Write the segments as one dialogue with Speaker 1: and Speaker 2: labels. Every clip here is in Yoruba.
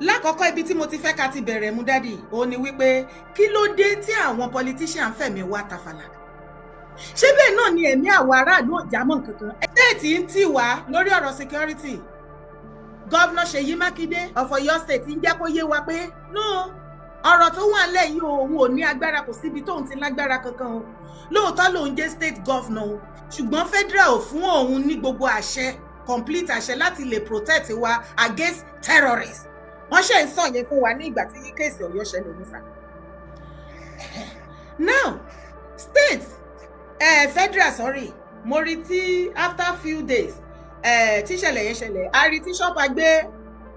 Speaker 1: lákọ̀ọ́kọ́ ibi tí mo ti fẹ́ ká ti bẹ̀rẹ̀ mú dádì ó ní wípé kí ló dé tí àwọn politician fẹ̀mí wá tàfàlà ṣé bẹ́ẹ̀ náà ni ẹ̀mí àwọn aráàlú ò jámọ́ kankan ẹ̀ẹ́tì ń tì wá lórí ọ̀rọ̀ security gọ́vnà Ṣèyí Mákindé of Ọ̀yọ́ state ń jẹ́ kó yé wa pé no ọ̀rọ̀ tó wà nílẹ̀ yìí òun ò ní agbára kò síbi tóun ti lágbára kankan o lóòótọ́ lòun jẹ́ state governor o ṣùgbọ́n federal ò fún òun ní gbogbo àṣẹ complete àṣẹ láti lè protect wa against terrorists wọ́n ṣe ń sọ yẹn fún wa ní ìgbà tí kéèsì Ọ̀yọ́ ṣẹlẹ̀ nífà now state federal sorry mo rí tí after few days tí ṣẹlẹ̀ yẹn ṣẹlẹ̀ a rí tí ṣọ́pà gbé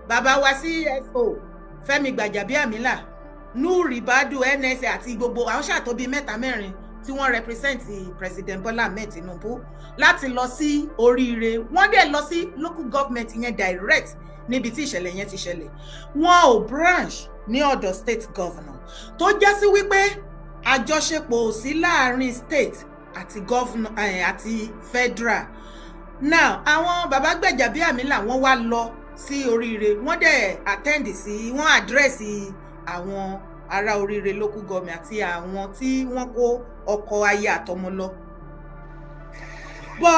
Speaker 1: bàbá wa CSO Fẹ́mi Gbàjàbíàmílà Nuri Badu NSA àti gbogbo àwọn ṣàtòbí 3-4 tí wọ́n represent President Bola Ahmed Tinubu láti lọ sí Oríire wọ́n dẹ̀ lọ sí local government yẹn direct níbi tí ìṣẹ̀lẹ̀ yẹn ti ṣẹlẹ̀ wọn ò branch ní ọ̀dọ̀ state governor tó já sí wípé àjọṣepọ̀ ò sí láàrin state àti governor àti federal now àwọn bàbá Gbàjàbíàmílà wọ́n wá lọ sí Oríire wọ́n dẹ̀ attend sí wọ́n address àwọn ará Oríire local government àti àwọn tí wọ́n kó ọkọ̀ ayé àtọmọ lọ bọ́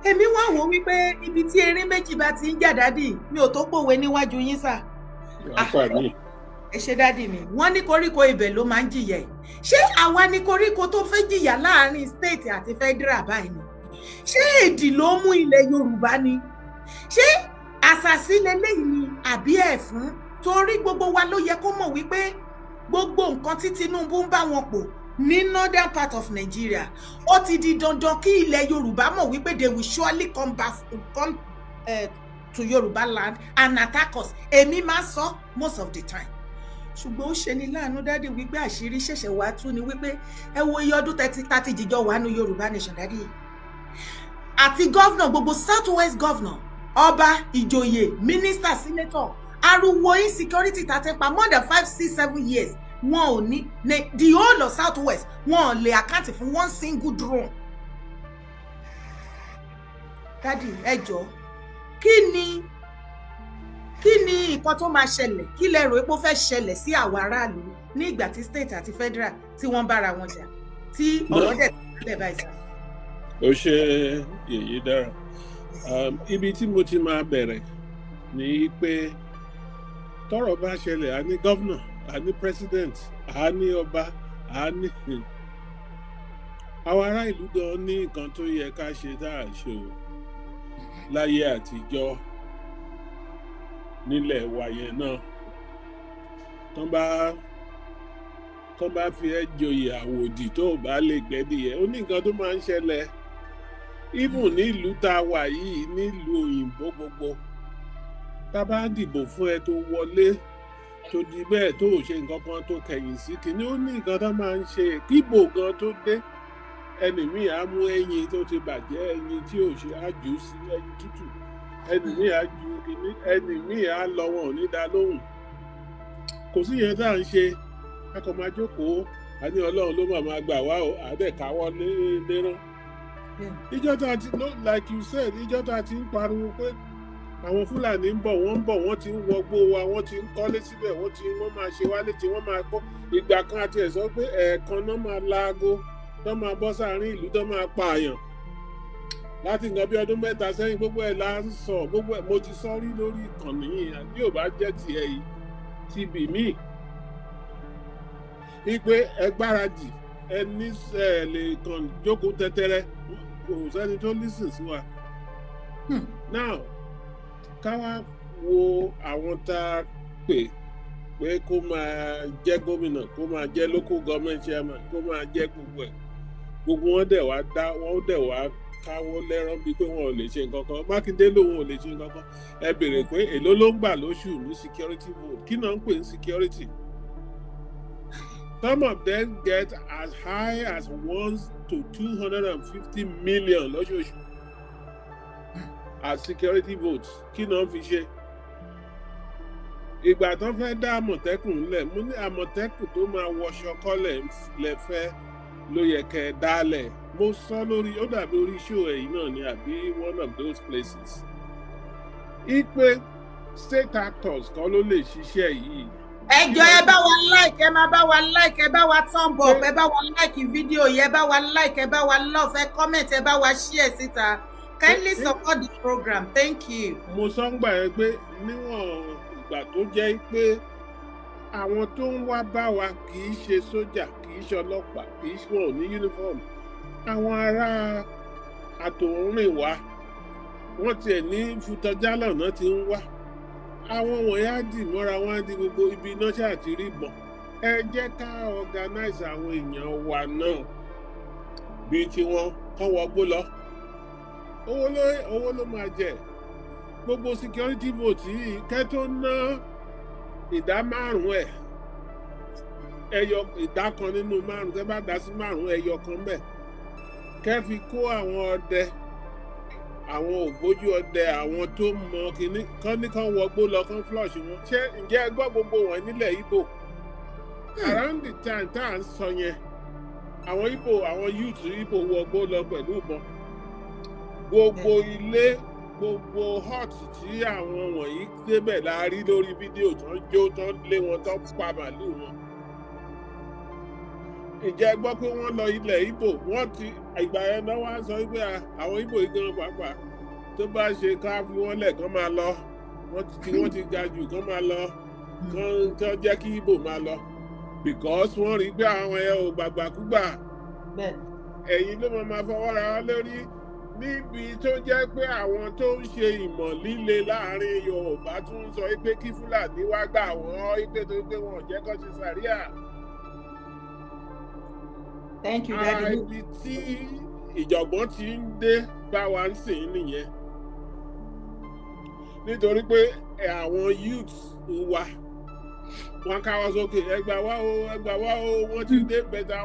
Speaker 1: èmi wá wò wípé ibi tí erin méjì bá ti ń jà dádì mi ò tó pòwe níwájú yín sà ẹ ṣe dádì mi wọ́n ní koríko ibẹ̀ ló máa ń jìyà ẹ̀ ṣé àwa ní koríko tó fẹ́ jìyà láàrin state àti federal báyìí ni ṣé èdì ló mú ilẹ̀ Yorùbá ni ṣé àṣàsí leléyìí ni àbí ẹ̀fún torí gbogbo wa ló yẹ kó mọ̀ wípé gbogbo nǹkan tí Tinubu ń bá wọn pò ní northern part of Nigeria ó ti di dandan kí ilẹ̀ Yorùbá mọ̀ wípé they will surely come to Yorùbá land and attack us èmi máa sọ most of the time ṣùgbọ́n ó ṣe ní láàánú dádì wípé àṣírí ṣẹ̀ṣẹ̀ wá tú ni wípé ẹ wo iye ọdún tàti jìjọ wà ní Yorùbá nation dádì àti gọ́vnà gbogbo south west gọ́vnà ọba ìjòyè minister senator ariwo insecurity tàtẹ́pa more than 5-6-7 years wọn ò ní the whole of south west wọn ò lè account fún one single drone. dádì ẹ jọ̀ọ́ kí ni nǹkan tó máa ṣẹlẹ̀ kí lẹ rò pé ó fẹ́ ṣẹlẹ̀ sí àwọn aráàlú ní ìgbà tí state àti federal tí wọ́n bára wọn jà tí ọ̀rọ̀ dẹ̀ tẹ́lẹ̀ báyìí sá.
Speaker 2: ó ṣe èyí dára ibi tí mo ti máa bẹ̀rẹ̀ ni pé tọ́rọ̀ bá ṣẹlẹ̀ a ní gọ́vnà a ní president a ní ọba a ní àwọn ará ìlú gan ní nǹkan tó yẹ ká ṣe tá à ṣe o láyé àtijọ́ nílẹ̀ wa yẹn náà tán bá fi ẹ́ joyè àwòdì tó bá lè gbẹ́dìyẹ ó ní nǹkan tó máa ń ṣẹlẹ̀ even nílùú tá a wà yìí nílùú òyìnbó gbogbo tá bá dìbò fún ẹ tó wọlé tó di bẹ́ẹ̀ tó ò ṣe nǹkan kan tó kẹ̀yìn sí kìíní ó ní nǹkan tó máa ń ṣe kíbò gan tó dé ẹni míì á mú ẹyin tó ti bàjẹ́ ẹyin tí ò ṣe á jù ú sí ẹyin tútù ẹni míì á ju kìíní ẹni míì á lọ wọn ò ní dá lóhùn kò sí yẹn tá à ń ṣe a kò máa jókòó a ní Ọlọ́run ló máa gbà wá o àdẹ̀káwọ́ lérán ìjọ tá a ti like you said ìjọ tá a ti ń pariwo pé àwọn Fúlàní ń bọ̀ wọ́n ti ń wọgbó wa wọ́n ti ń kọ́lé síbẹ̀ wọ́n máa ṣe wálé tí wọ́n máa kọ́ ìgbà kan àti ẹ̀ sọ pé ẹ̀ẹ̀kan náà máa laago tó máa bọ́ sáàrin ìlú tó máa pààyàn láti nǹkan bí ọdún 3 sẹ́yìn gbogbo ẹ̀ la ń sọ gbogbo ẹ̀ mo ti sọ rí lórí ìkànnì yìí àbí ò bá jẹ́ tiẹ̀ yìí ti bì mí wípé ẹ gbáradì ẹ ní lè kàn jókòó tẹ́tẹ́rẹ́ kò sẹ́ni tó lísìn sí wa now ká wá wo àwọn tá a pè pé kó máa jẹ́ gómìnà kó máa jẹ́ local government chairman kó máa jẹ́ gbogbo ẹ̀ gbogbo wọn dẹ̀ wá káwọ́ lẹ́rán bíi pé wọn ò lè ṣe nǹkan kan Mákindé lòun ò lè ṣe nǹkan kan ẹ béèrè pé èló ló ń gbà lóṣù ní security vote kí náà ń pè ní security some of them get as high as 1 to 250 million lóṣooṣù as security votes kí náà fi ṣe ìgbà tán fẹ́ dá Àmọ̀tẹ́kùn ńlẹ̀ mo ní Àmọ̀tẹ́kùn tó máa wọṣọ kọ́lẹ̀ lẹ́fẹ́ ló yẹ kẹ́ ẹ dálẹ̀ mo sọ lórí ó dàbí orí show ẹ̀yìn náà ni àbí one of those places ipe state actors kan ló lè ṣiṣẹ́ yìí.
Speaker 1: Ẹ jọ̀ọ́ ẹ bá wa like, ẹ máa bá wa like, ẹ bá wa thumb up, ẹ bá wa like fídíò yìí, ẹ bá wa like, ẹ bá wa love, ẹ comment, ẹ bá wa share síta. Kindly support the program. Thank you.
Speaker 2: Mo sọ ń gbà yẹn pé níwọ̀n ìgbà tó jẹ́ pé àwọn tó ń wá bá wa kì í ṣe sójà, kì í ṣe ọlọ́pàá, kì í ṣe wọn ò ní uniform. Àwọn ará àtòrìn wa wọ́n tiẹ̀ ní Futọjálọ̀ náà ti ń wá. Àwọn wọ̀nyí á dì mọ́ra wọn á di gbogbo ibi iná ṣáà ti rí bọ̀. Ẹ jẹ́ ká organize àwọn èèyàn wa náà bíi tiwọn kán wọgbó lọ. Owó ló máa jẹ. Gbogbo security vote yìí kẹ́ tó ná ìdá 5 ẹyọ ìdá kan nínú 5 kẹ́ bá dá sí 5 ẹyọ kan bẹ́ẹ̀. Kẹ́ fi kó àwọn ọdẹ, àwọn ògbójú ọdẹ, àwọn tó mọ kínní kán wọgbó lọ kán flush wọn. Ṣé ǹjẹ́ ẹ gbọ́ gbogbo wọn nílẹ̀ Igbo? Around the time tá à ń sọ yẹn, àwọn Igbo, àwọn youth Igbo wọgbó lọ pẹ̀lú ìbọn. Gbogbo ilé, gbogbo hut tí àwọn wọ̀nyí débẹ̀ la rí lórí fídíò tó ń jó, tó ń lé wọn, tó ń pa màlúù wọn. Ǹjẹ́ ẹ gbọ́ pé wọ́n lọ ilẹ̀ Igbo? Wọ́n ti ìgbà yẹn náà wá sọ pé àwọn Igbo gan pàápàá tó bá ṣe ká fi wọ́n lẹ̀ kán máa lọ. Wọ́n ti ga jù kán máa lọ. Kán jẹ́ kí Igbo máa lọ. Because wọ́n rí pé àwọn ẹ̀ ò gbàgbàkúgbà. Ẹ̀yin ló máa fọwọ́ ra wọn lórí. Níbi tó jẹ́ pé àwọn tó ń ṣe ìmọ̀ líle láàrin Yorùbá tún ń sọ pé kí Fúlàní wá gbà wọ́n pé tó pé wọn ò jẹ́ kó ṣe sàríà.
Speaker 1: Thank you, Daddy.
Speaker 2: Ibi tí ìjọ̀gbọ́n ti ń dé bá wa ń sìn nìyẹn. Nítorí pé àwọn youths wa wọ́n káwọ́ sókè, ẹ gbà wá o, wọ́n ti dé bẹ̀tẹ̀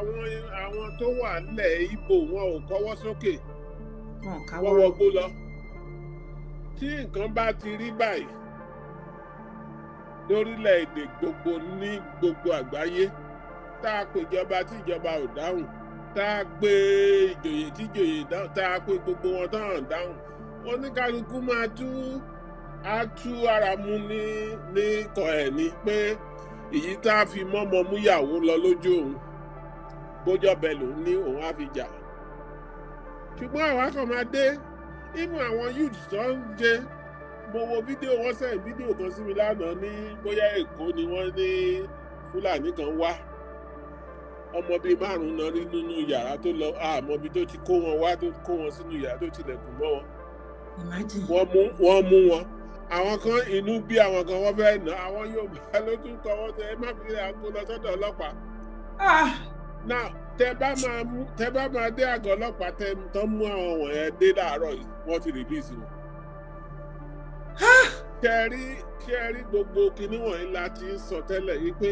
Speaker 2: àwọn tó wà nílẹ̀ Ìgbò wọn ò kọ́wọ́ sókè. Wọ́n wọgbó lọ. Tí nǹkan bá ti rí báyìí lórílẹ̀-èdè gbogbo ní gbogbo àgbáyé, tá a pè ìjọba tí ìjọba ò dáhùn, tá a pè ìjòyè tí ìjòyè dáhùn, tá a pè gbogbo wọn tó hàn dáhùn, oníkálukú máa tú ara mú ní kọ̀ ẹ̀ ní pé èyí tá a fi mọ́mọ múyàwó lọ lójú òun bójọ́bẹ̀ lòun ní òun á fi jà. Ṣùgbọ́n àwa kan máa dé inú àwọn youth tó ń jẹ. Mo wo fídíò, wọ́n send fídíò kan sí mi lánàá ní bóyá Èkó ni wọ́n ní Fúlàní kan wá. Ọmọ bíi 5 náà rí nínú yàrá tó lọ àmọ́ ibi tó ti kó wọn wá, tó kó wọn sínú yàrá tó tilẹ̀kùn mọ́ wọn. Wọ́n mú wọn. Àwọn kan inú bí àwọn kan wọ́n fẹ́ nà, àwọn Yorùbá ló tún kọ́ wọ́n tẹ ẹ má fi àgbo lọ sọ́dọ̀ ọlọ́pàá. Now tẹ bá máa dé àgọ́ ọlọ́pàá tán mú àwọn wọ̀nyẹn dé láàárọ̀ yìí, wọ́n ti release wọn. Ṣé rí gbogbo kinní wọ̀nyí la ti ń sọ tẹ́lẹ̀ yìí pé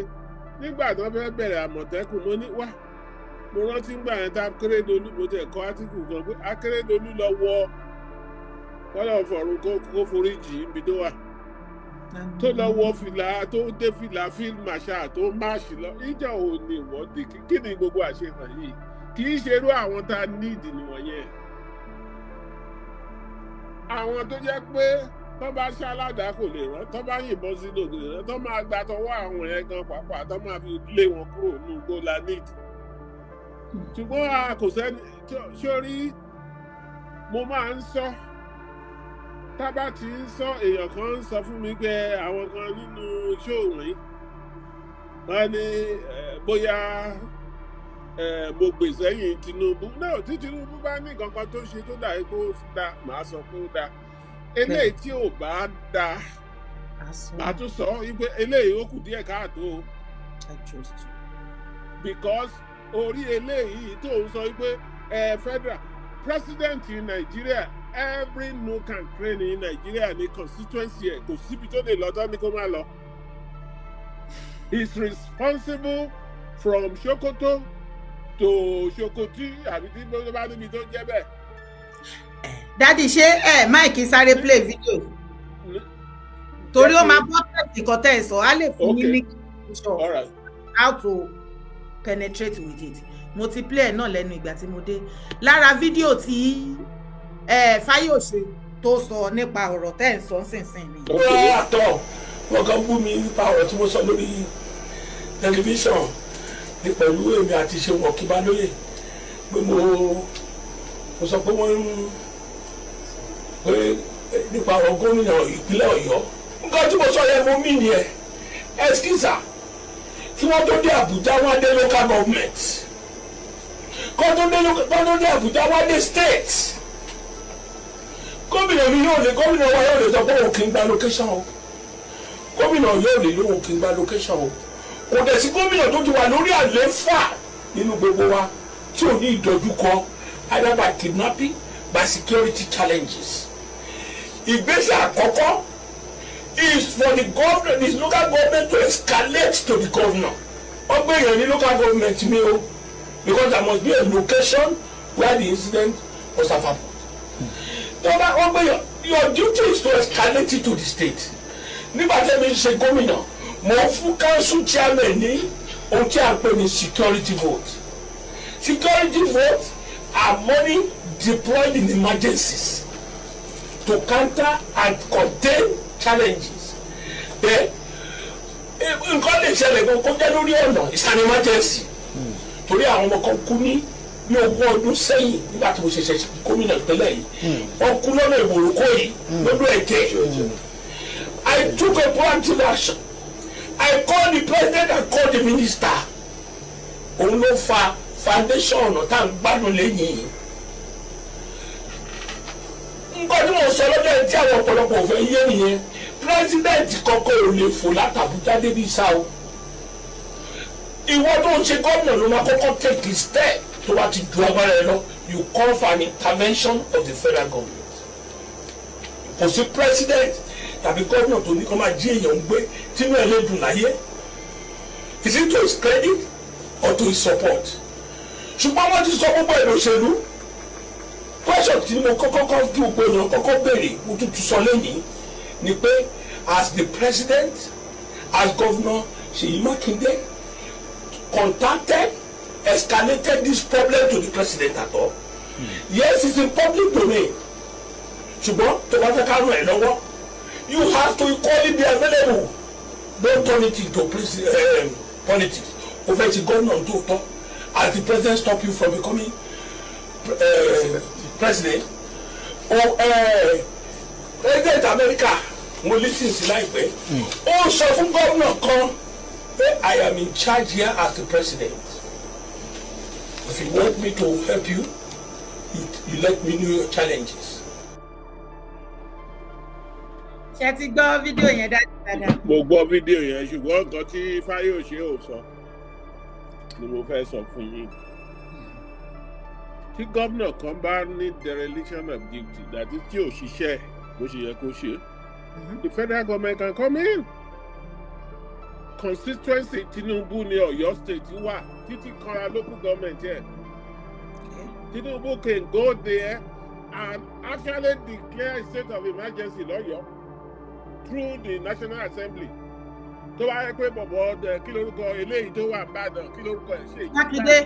Speaker 2: nígbà tí wọ́n fẹ́ bẹ̀rẹ̀ Àmọ̀tẹ́kùn mo ní wá. Mo rántí gbà yẹn tá Akérédolú, mo tẹ̀ kọ́ átíkù kan pé Akérédolú lọ wọ kọ́lọ̀ fọ̀rùn kó foríjì níbi tó wà. Tó lọ wọ fìlà, tó dé fìlà field marshal tó máàṣì lọ. Ìjà ò ní ìwọ́de, kí ni gbogbo àṣehàn yìí? Kì í ṣerú àwọn tá a need nìwọ̀nyẹn. Àwọn tó jẹ́ pé tó bá ṣáládàá kò lè rán, tó bá yìnbọn sí lòdì rán, tó máa gba tọwọ́ àwọn yẹn gan pàápàá, tó máa fi lé wọn kúrò ní igbó la need. Ṣùgbọ́n kò sẹ́ni sórí mo máa ń sọ. Tábà tí ń sọ, èèyàn kan ń sọ fún mi pé àwọn kan nínú show wọ̀nyí wọ́n ní bóyá mo gbè sẹ́yìn Tinubu. Náà tí Tinubu bá ní kankan tó ṣe tó dà kó dá, màá sọ pé ó dá. Eléyìí tí ò bá dá, màá tún sọ wípé eléyìí ó kù díẹ̀ káàtó. Because orí eléyìí tó ń sọ wípé federal president in Nigeria, every nook and cranny in Nigeria ní constituency ẹ̀ kò síbi tó lè lọ tán ní kó má lọ. He's responsible from Sokoto to Sokoti àbí tí ló bá níbi tó jẹ́ bẹ́ẹ̀.
Speaker 1: Daddy, ṣé Mike sáré play video? Torí ó máa bọ́ tẹ̀sí kan tẹ̀ sọ, á lè fún yín ní how to penetrate with it. Mo ti play ẹ̀ náà lẹ́nu ìgbà tí mo dé. Lára fídíò tí Fáyọ̀ṣe tó sọ nípa ọ̀rọ̀ tẹ́ ń sọ sínsìn ni.
Speaker 3: Ó àtọ̀ wọn kan bú mi nípa ọ̀rọ̀ tí mo sọ lórí tẹlifíṣàn ní pẹ̀lú èmi àti Ṣeun Ọ̀kínbálóyè pé mo sọ pé wọ́n ń pé nípa ọ̀rọ̀ gómìnà ìpínlẹ̀ Ọ̀yọ́ nǹkan tí mo sọ yẹn mo mí nìyẹn ẹskísà tí wọ́n tó dé Àbújá wọ́n dé local government kọ́ tó dé Àbújá wọ́n dé state gómìnà mi yóò lè gómìnà wa yóò lè sọ pé òun kì í gba location o gómìnà yóò lè lóun kì í gba location o kò dẹ̀ sí gómìnà tó ti wà lórí àlééfà nínú gbogbo wa tí ò ní ìdojúkọ either by kidnapping by security challenges. Ìgbésẹ̀ àkọ́kọ́ is for the government, the local government to escalate to the governor. Wọ́n gbé èèyàn ní local government mi o because there must be a location where the incident must have happened. Tọ́ba wọ́n gbé èèyàn, your duty is to escalate it to the state. Nígbà tí èmi ṣe gómìnà, mo fún council chairman ní ohun tí a pè ní security vote. Security vote are money deployed in emergencies to counter and contain challenges. Nǹkan lè ṣẹlẹ̀ gan kó jẹ́ lórí ọ̀nà it's an emergency. Torí àwọn ọmọ kan kú ní ogún ọdún sẹ́yìn nígbà tí mo ṣẹ̀ṣẹ̀ gómìnà ìpínlẹ̀ yìí. Wọ́n kú lọ́nà Oruko yìí lọ́dún Ẹ̀kẹ́. I took a proactive action. I called the president and called the minister. Òun ló fa foundation ọ̀nà tá à ń gbádùn lẹ́yìn yìí. Nǹkan tí mo sọ lọ́jọ́ tí àwọn ọ̀pọ̀lọpọ̀ fẹ́ yé nìyẹn pírẹ́sidẹ̀ntì kọ́kọ́ ò lè fò látàbújá débi sá o. Ìwọ tó ń ṣe gómìnà ló máa kọ́kọ́ take the step tó bá ti ju agbára ẹ lọ you call for an intervention of the federal government. Kò sí president tàbí gómìnà tó ní kó máa jí èèyàn gbé tínú ẹ lè dùn láyé. Is it to his credit or to his support? Ṣùgbọ́n wọ́n ti sọ gbogbo èrò òṣèlú. Question tí mo kọ́kọ́ kí gbogbo èèyàn kọ́kọ́ béèrè mo tún sọ lẹ́yìn ni pé as the president as governor Seyi Makinde contacted escalated this problem to the president at all. Yes, it's in public domain. Ṣùgbọ́n tó bá fẹ́ ká ràn ẹ́ lọ́wọ́ you have to equally be available. Don't turn it into politics. O fẹ́ ti gómìnà tó tọ́ as the president stop you from becoming president or president America mo listen sí láìpẹ́ ó sọ fún gómìnà kan pé I am in charge here as the president. If you want me to help you, you let me know your challenges.
Speaker 1: Ṣé ti gbọ́ fídíò yẹn dáadáa?
Speaker 2: Mo gbọ́ fídíò yẹn ṣùgbọ́n nǹkan tí Fáyọ̀ṣe ò sọ ni mo fẹ́ sọ fún yín. Tí gómìnà kan bá ní dereliction of duty that is tí ò ṣiṣẹ́ bó ṣe yẹ kó ṣe, the federal government can come in. Constituency Tinubu ní Ọ̀yọ́ state wà títí kanra local government yẹn. Tinubu can go there and actually declare a state of emergency lọ́yọ́ through the National Assembly. Tó bá yẹ pé bọ̀bọ̀ kí lórúkọ eléyìí tó wà Ìbàdàn kí lórúkọ ẹ̀ ṣe
Speaker 1: Mákindé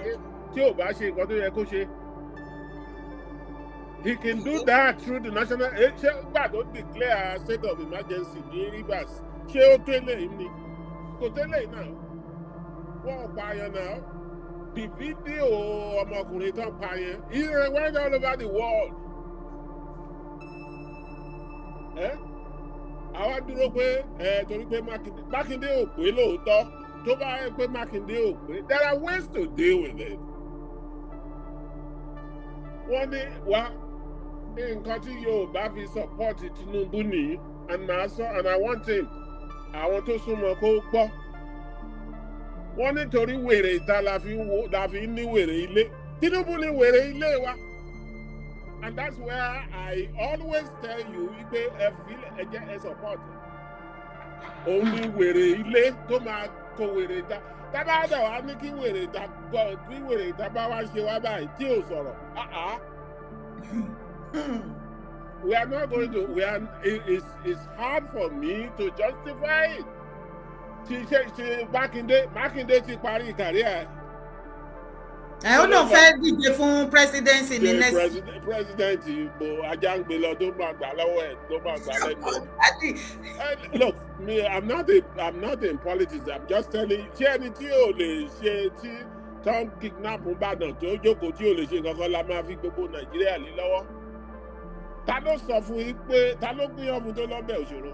Speaker 2: tí ò bá ṣe nǹkan tó yẹ kó ṣe. He can do that through the national. Ṣé gbà tó declare a state of emergency ní Rivers? Ṣé ó tẹ́lẹ̀ yìí ni? Kò tẹ́lẹ̀ yìí náà. Wọ́n pààyàn náà. The video ọmọkùnrin tán pààyàn. He went all over the world. Àwa dúró pé torí pé Mákindé ò pé lóòótọ́. Tó bá yẹ pé Mákindé ò pé. There are ways to deal with it. Wọ́n ní wá. Nǹkan tí Yorùbá fi support Tinubu nìyí and I want him àwọn tó súnmọ́ kó gbọ́ wọ́n nítorí wèrè ìta la fi ní wèrè ilé Tinubu ní wèrè ilé wa and that's where I always tell you wípé ẹ fi ẹ jẹ́ ẹ support òun ní wèrè ilé tó máa kó wèrè ìta tábà dà wá ní kí wèrè ìta bá wá ṣe wá báyìí tí ò sọ̀rọ̀ we are not going to. It's hard for me to justify it. She Mákindé ti parí career.
Speaker 1: ó lóun fẹ́ díje fún presidency ní next.
Speaker 2: president ìbò ajá ń gbé lọ tó máa gbà lọ́wọ́ ẹ̀ tó máa gbà lẹ́nu ẹ̀. Look, I'm not in politics. I'm just telling you. Ṣé ẹni tí ò lè ṣe tí tom kidnap Ìbàdàn tó jókòó tí ò lè ṣe kankan la máa fi gbogbo Nàìjíríà lé lọ́wọ́? Ta ló sọ fún yín pé ta ló gbé ọmọ tó lọ́bẹ̀ òṣòro?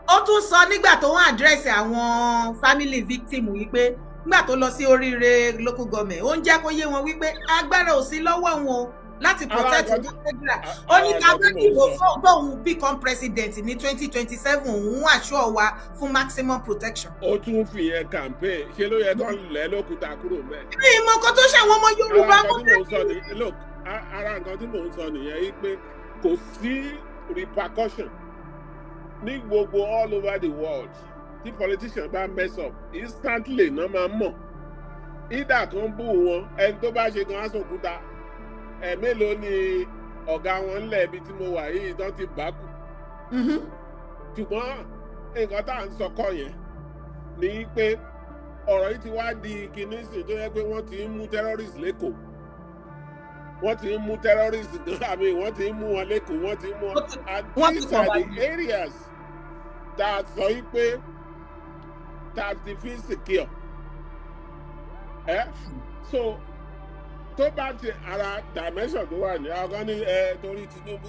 Speaker 1: Ó tún sọ nígbà tó wọ́n àdírẹ́sì àwọn family victim wípé nígbà tó lọ sí Oríire local government ó ń jẹ́ kó yé wọn wípé agbára ò sí lọ́wọ́ wọn láti protect Nigeria. Ó ní ká bá dìbò fún òun become president ní 2027 òun àṣọ wa fún maximum protection.
Speaker 2: Ó tún fi yẹn campaign ṣé ló yẹ kán lẹ́ lókúta kúrò mẹ́.
Speaker 1: Ní ìmọ̀ kan tó ṣàwọn ọmọ Yorùbá
Speaker 2: look, ara nǹkan tí mò ń sọ nìyẹn yìí pé kò sí repercussion ní gbogbo all over the world. Tí politician bá mess up instantly náà máa mọ̀ ìdá kan bú wọn ẹni tó bá ṣe gan aṣòkúta mélòó ni ọ̀gá wọn ńlẹ̀ ibi tí mo wà yìí tán ti bá kù. Ṣùgbọ́n nǹkan tá à ń sọkọ yẹn ni pé ọ̀rọ̀ yìí ti wá di kinní sí tó yẹ pé wọ́n ti ń mú terrorist lẹ́kọ̀ọ́ wọ́n ti ń mú terrorist gan àmì wọ́n ti ń mú wọn lẹ́kọ̀ọ́ wọ́n ti ń mú wọn and these are the areas tá a sọ yìí pé that the feel secure. So tó bá ti ara dimension tó wà ní ọgán ní torí Tinubu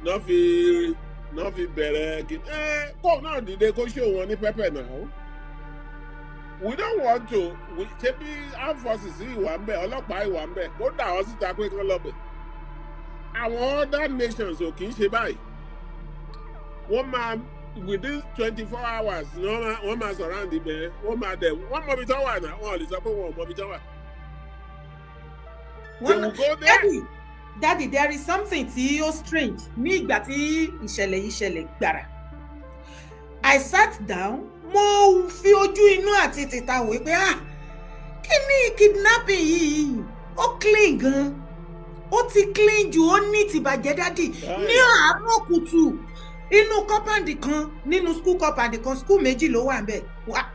Speaker 2: náà fi bẹ̀rẹ̀ kí kó náà dìde kó ṣe wọn ní pẹ́pẹ́ náà. We don't want to ṣé bí armed forces ìwà ń bẹ ọlọ́pàá ìwà ń bẹ kó dà wọ́n síta pé kán lọ bẹ̀. Àwọn other nations ò kì í ṣe báyìí. Wọ́n máa within 24 hours wọ́n máa surround ibẹ̀ wọ́n máa dẹ̀ wọ́n mọ ibi tó wà náà wọ́n lè sọ pé wọ́n mọ ibi tó wà. They will go there.
Speaker 1: Daddy, there is something tí ó strange ní ìgbà tí ìṣẹ̀lẹ̀ yìí ṣẹlẹ̀ gbàrà. I sat down mo fi ojú inú àti tìta wò pé kí ni kidnapping yìí ó clean gan ó ti clean jù ó ní tìbàjẹ́ Daddy ní àárọ̀ kùtù inú compound kan nínú school compound kan school méjì ló wà ńbẹ̀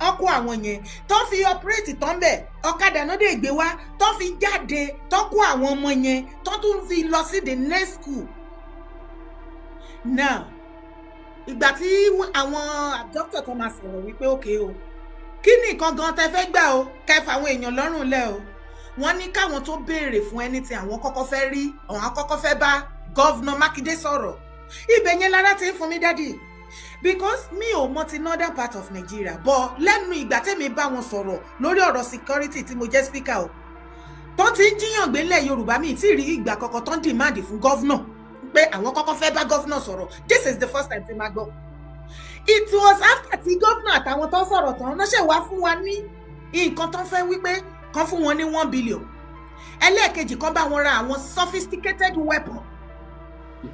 Speaker 1: ọkọ àwọn yẹn tó fi operate tó ńbẹ̀ ọ̀kadà náà dé gbé wá tó fi jáde tó kó àwọn ọmọ yẹn tó tún fi lọ sí the next school. Now ìgbà tí àwọn abductor tó máa sọ̀rọ̀ wípé okay o kí ni nǹkan gan tẹ́ fẹ́ gbà o kẹfà àwọn èèyàn lọ́rùn lẹ̀ o wọ́n ní káwọn tó béèrè fún ẹni tí àwọn kọ́kọ́ fẹ́ rí àwọn akọ́kọ́ fẹ́ bá Governor Makinde sọ̀rọ̀ ibẹ̀ yẹn lára ti ń fún mi Daddy because mi ò mọ ti northern part of Nigeria but lẹ́nu ìgbà tẹ́mi bá wọn sọ̀rọ̀ lórí ọ̀rọ̀ security tí mo jẹ́ speaker o tó ti ń jíyàn gbé ńlẹ̀ Yorùbá mi tí rí ìgbà kọ̀ọ̀kan tó ń demand fún governor pé àwọn kọ́kọ́ fẹ́ bá governor sọ̀rọ̀ this is the first time tí máa gbọ́. It was after tí governor àtàwọn tó sọ̀rọ̀ tán náà ṣe wá fún wa ní nǹkan tó fẹ́ wípé kan fún wọn ní 1 billion ẹlẹ́ẹ̀kejì kan bá wọn ra àwọn sophisticated weapon.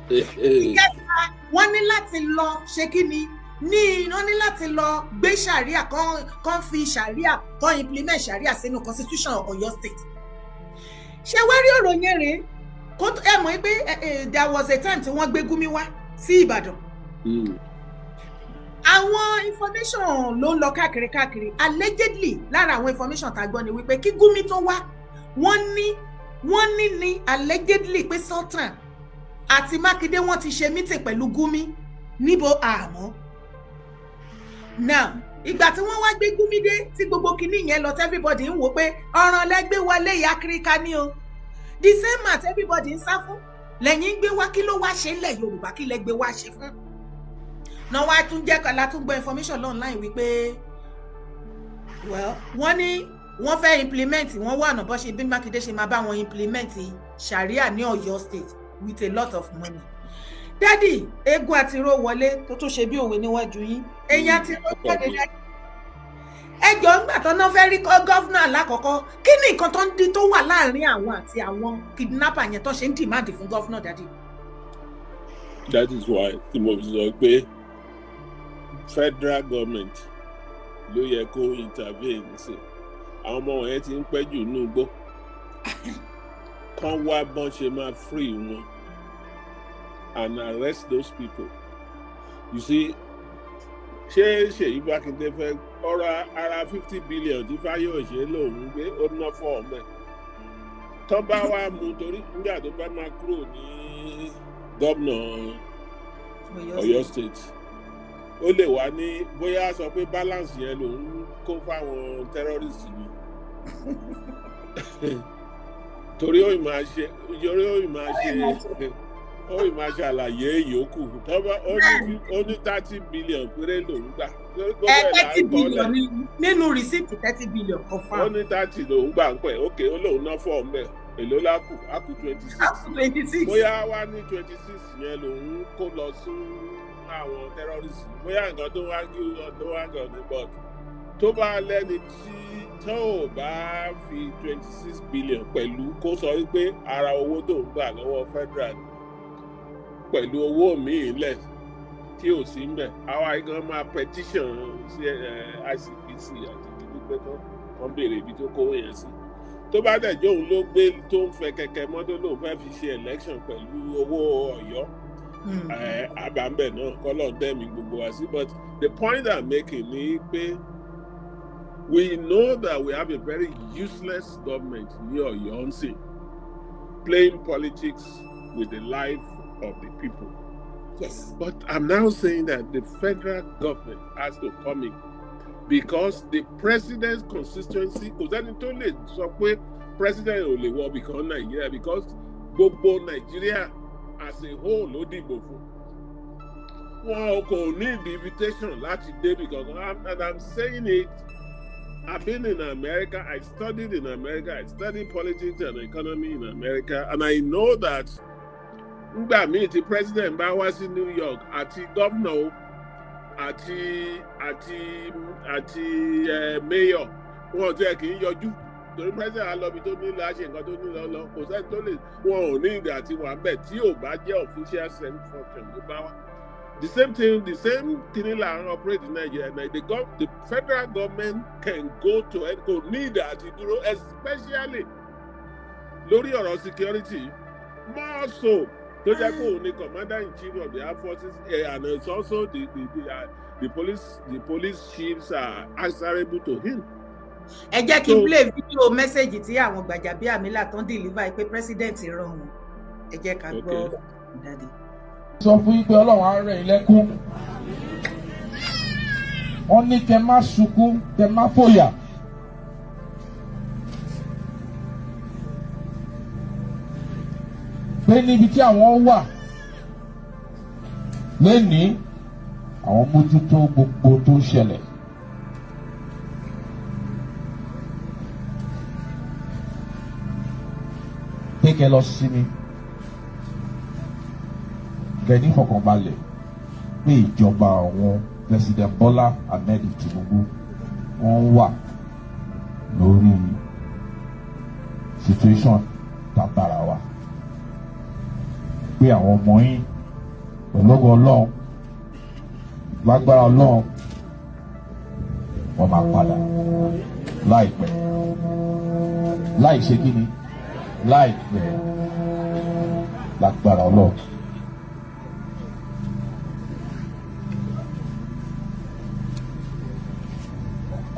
Speaker 1: Ìkẹta wọ́n ní láti lọ ṣe kí ni wọ́n ní láti lọ gbé sharia kan fi sharia kan implement sharia sínú constitution Ọ̀yọ́ state. ṣé wá rí ọ̀rọ̀ yẹn rèé ẹ mọ̀ pé there was a time tí wọ́n gbé Gumi wá sí Ìbàdàn. Àwọn information ló ń lọ káàkiri allegedly lára àwọn information tá a gbọ́ ni wípé kí Gumi tó wá wọ́n ní allegedly pé Sultan àti Mákindé wọ́n ti ṣe meeting pẹ̀lú Gumi níbo àmọ́. Now ìgbà tí wọ́n wá gbé Gumi dé tí gbogbo kinní yẹn lọ everybody ń wò pé ọ̀ràn lẹ́gbẹ́ wọlé ìyá kíríkà ní o the same mat everybody ń sá fún lẹ́yìn gbé wá kí ló wá ṣe ńlẹ̀ Yorùbá kí lẹ gbé wá ṣe fún. náà wá tún jẹ́ kọ́lá tún gbọ́ information online wípé well wọ́n ní wọ́n fẹ́ implement wọ́n wà ọ̀nà bó ṣe bí Mákindé ṣe máa bá wọn implement sharia ní Ọ̀yọ́ state with a lot of money. Daddy eégún àti ro wọlé tó tún ṣe bí òwe níwájú yín èèyàn àti ro jáde Daddy ẹjọ́ ńgbà tó náà fẹ́ rí gọ́vnà lákọ̀ọ́kọ́ kí ni nǹkan tó ń di tó wà láàrin àwọn àti àwọn kidnapper yẹn tó ṣe ń dìmáàdì fún gọ́vnà Daddy.
Speaker 2: That is why tí mo sọ pé federal government ló yẹ kó intervene sí àwọn ọmọ wọ̀nyẹn ti ń pẹ́ jù ní igbó kán wá bọ́n ṣe máa free wọn and arrest those people. You see ṣé Ṣèyí Mákindé fẹ́ ọ̀rọ̀ ara 50 billion tí Fáyọ̀ṣe lòun gbé ó ná fọ́ ọmọ ẹ̀ tó bá wá mú torí nígbà tó bá máa kúrò ní gómìnà Ọ̀yọ́ state ó lè wá ní bóyá sọ pé balance yẹn lòun kó fáwọn terrorist ni torí ó ì máa ṣe àlàyé ìyókù tọ́ba ó ní 30 billion péré lòun gbà.
Speaker 1: 30 billion nínú receipt 30 billion kan fún.
Speaker 2: ó ní 30 lòun gbà ń pẹ́ ókè ó lòun ná 4 mbẹ́ èló lákù ákù 26. bóyá wá ní 26 yẹn lòun kó lọ sí àwọn terrorist bóyá nǹkan tó wá gàn ní but tó bá lẹ́ni tí tó ò bá fi 26 billion pẹ̀lú kó sọ wípé ara owó tó ń gbà lọ́wọ́ federal pẹ̀lú owó míì lẹ̀ tí ò sí mbẹ̀ àwa igan máa petition sí ICPC àti kìíní pé kán béèrè ibi tó kówó yẹn sí tó bá dẹ̀ jóun ló gbé tó ń fẹ́ kẹ̀kẹ́ mọ́tò lòun fẹ́ fi ṣe election pẹ̀lú owó Ọ̀yọ́ àbámbẹ̀ náà kọ́lọ̀ dẹ́mi gbogbo wá sí but the point I'm making ni pé we know that we have a very useless government ní Ọ̀yọ́ ń sìn playing politics with the life of the people.
Speaker 1: Yes.
Speaker 2: But I'm now saying that the federal government has to come in because the president's constituency kò sẹ́ni tó lè sọ pé president ò lè wọ bìkan Nàìjíríà because gbogbo Nàìjíríà as a whole ló dìbò fún. Wọn kò need the invitation láti dé because and I'm saying it. I've been in America. I studied in America. I studied politics and economy in America, and I know that ngbà míì tí president bá wá sí New York àti governor àti mayor wọn ò tiẹ̀ kì í yọjú torí president alọ́bi tó nílò àṣẹ nǹkan tó nílò lọ kò sẹ́ni tó lè wọn ò ní ìgbà tí wà ń bẹ̀ tí ò bá jẹ́ official senate function ló bá wá. The same thing là ń operate in Nigeria. The federal government can go to and go need àti dúró especially lórí ọ̀rọ̀ security more so. tó jẹ́ pé òun ni commander-in-chief of the armed forces and it's also the police chiefs are answerable to him.
Speaker 1: ẹ jẹ́ kí n play video message tí àwọn Gbajabiamila tó ń deliver pé president rán wọn ẹ jẹ́ ká gbọ́ dáadé.
Speaker 4: sọ fún yín pé Ọlọ́run á rẹ̀ yín lẹ́kún wọ́n ní kẹ́ má sunkún kẹ́ má fòyà. pé níbi tí àwọn wà lẹ́ni àwọn mójútó gbogbo tó ń ṣẹlẹ̀. pé kẹ́ lọ sinmi kẹ́ ní fọkànbalẹ̀ pé ìjọba àwọn President Bola Ahmed Tinubu wọ́n wà lórí situation tàbára wa. pé àwọn ọmọ yín pẹ̀lú ọgọ́ Ọlọ́run lágbára Ọlọ́run wọ́n máa padà láìpẹ́ láì ṣe kí ni láìpẹ́ lágbára Ọlọ́run.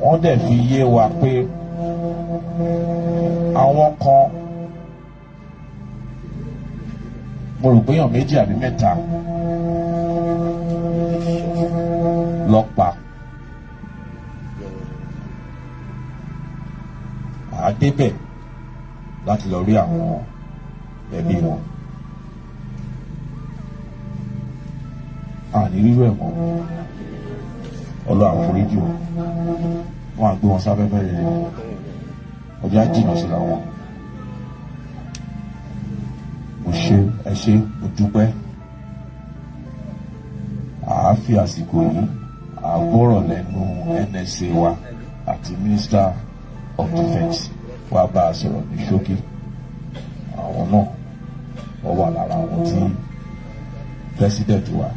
Speaker 4: wọ́n dẹ̀ fi yé wa pé àwọn kan mo rò pé èèyàn méjì àbí mẹ́ta lọ pa àdébẹ̀ láti lọ rí àwọn ẹbí wọn àní rírọ ẹ̀ mọ́ Ọlọ́run àforíjì wọn á gbé wọn sáfẹ́fẹ́ rere ọjọ́ àjìnà síra wọn. ẹ ṣé mo dúpẹ́ àáfi àsìkò yìí àgbọ̀rọ̀ lẹ́nu NSA wa àti Minister of Defence wá bá a sọ̀rọ̀ ní ṣókí àwọn náà wọ́n wà lára àwọn tí president wa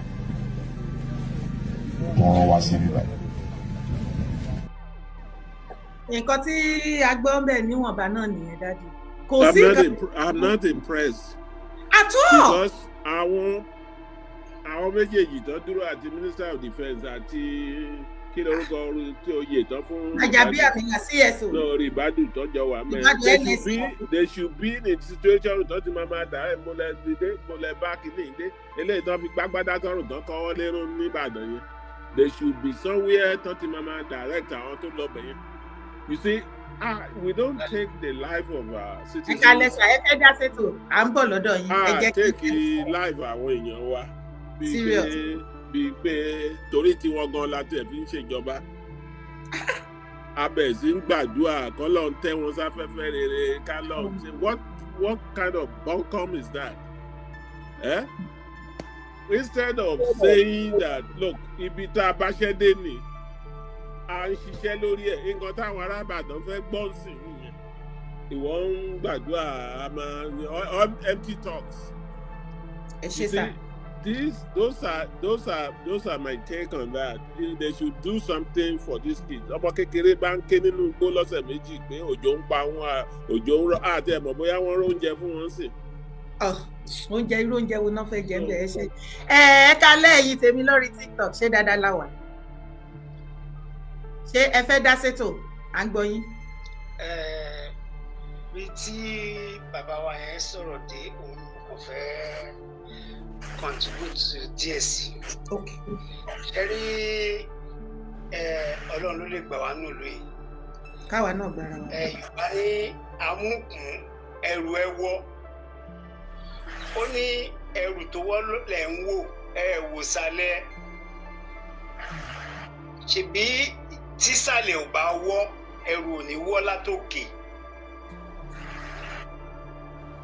Speaker 4: tó rán wá sí bíbá yìí.
Speaker 1: nǹkan tí a gbọ́ ń bẹ̀ níwọ̀nba náà nìyẹn dájú.
Speaker 2: I'm not impressed.
Speaker 1: At all.
Speaker 2: Because àwọn méjèèjì tó dúró àti Minister of Defence àti kí lorúkọ tí oyè tán fún
Speaker 1: Àjàbíàmílà CSO.
Speaker 2: lórí ìbádùn tọ́jọ́ wà mẹ́rin. They should be in a situation tó ti máa dà ẹ́ múlẹ̀ bá kìíní dé eléyìí tán fi gbágbádá tọrùn tán kọ́wọ́ lérò nìbàdàn yẹn. They should be somewhere tán ti máa direct àwọn tó lọ bẹ̀ yẹn. You see, we don't take the life of our citizens.
Speaker 1: Ẹ̀ka lẹ́sà ẹ fẹ́ dá sétò à ń bọ̀ lọ́dọ̀ yín.
Speaker 2: Take life àwọn èèyàn wa. Bíi pé torí tí wọ́n gan láti ẹ̀ fi ń ṣèjọba. Abẹ̀ sí ń gbàdúrà kọ́lọ́ ń tẹ́ wọn sáfẹ́fẹ́ rere kálọ̀ ṣe what kind of buncombe is that? Eh? Instead of saying that look ibi tá a bá ṣẹ́ dé ni à ń ṣiṣẹ́ lórí ẹ̀ nǹkan táwọn ará Ìbàdàn fẹ́ gbọ́ sí nìyẹn ìwọ ń gbàdúrà empty talks.
Speaker 1: Ẹ ṣe sá.
Speaker 2: Those are my take on that. They should do something for these kids. Ọmọ kékeré bá ń ké nínú igbó lọ́sẹ̀ méjì pé òjò ń pa wọn òjò ń rọ àti ẹ̀mọ̀ bóyá wọ́n rọ oúnjẹ fún wọn sí.
Speaker 1: Oúnjẹ irú oúnjẹ wo náà fẹ́ jẹ ń bẹ̀ ẹ́ ṣe. Ẹ kálẹ̀ yìí tèmi lórí TikTok ṣé dáadáa láwà? Ṣé ẹ fẹ́ dá sétò? À ń gbọ́ yín.
Speaker 5: Bí tí bàbá wa yẹn sọ̀rọ̀ dé òun kò fẹ́ contribute díẹ̀ sí. Ṣé rí Ọlọ́run ló lè gbà wá nílùú yìí.
Speaker 1: Káwa náà gbára wa.
Speaker 5: Yorùbá ní amúkùn ẹrù ẹwọ́. Ó ní ẹrù tó wọ́ lẹ̀ ń wò wò sálẹ̀. Ṣèbí tísàlẹ̀ ò bá wọ́ ẹrù ò ní wọ́ látòkè.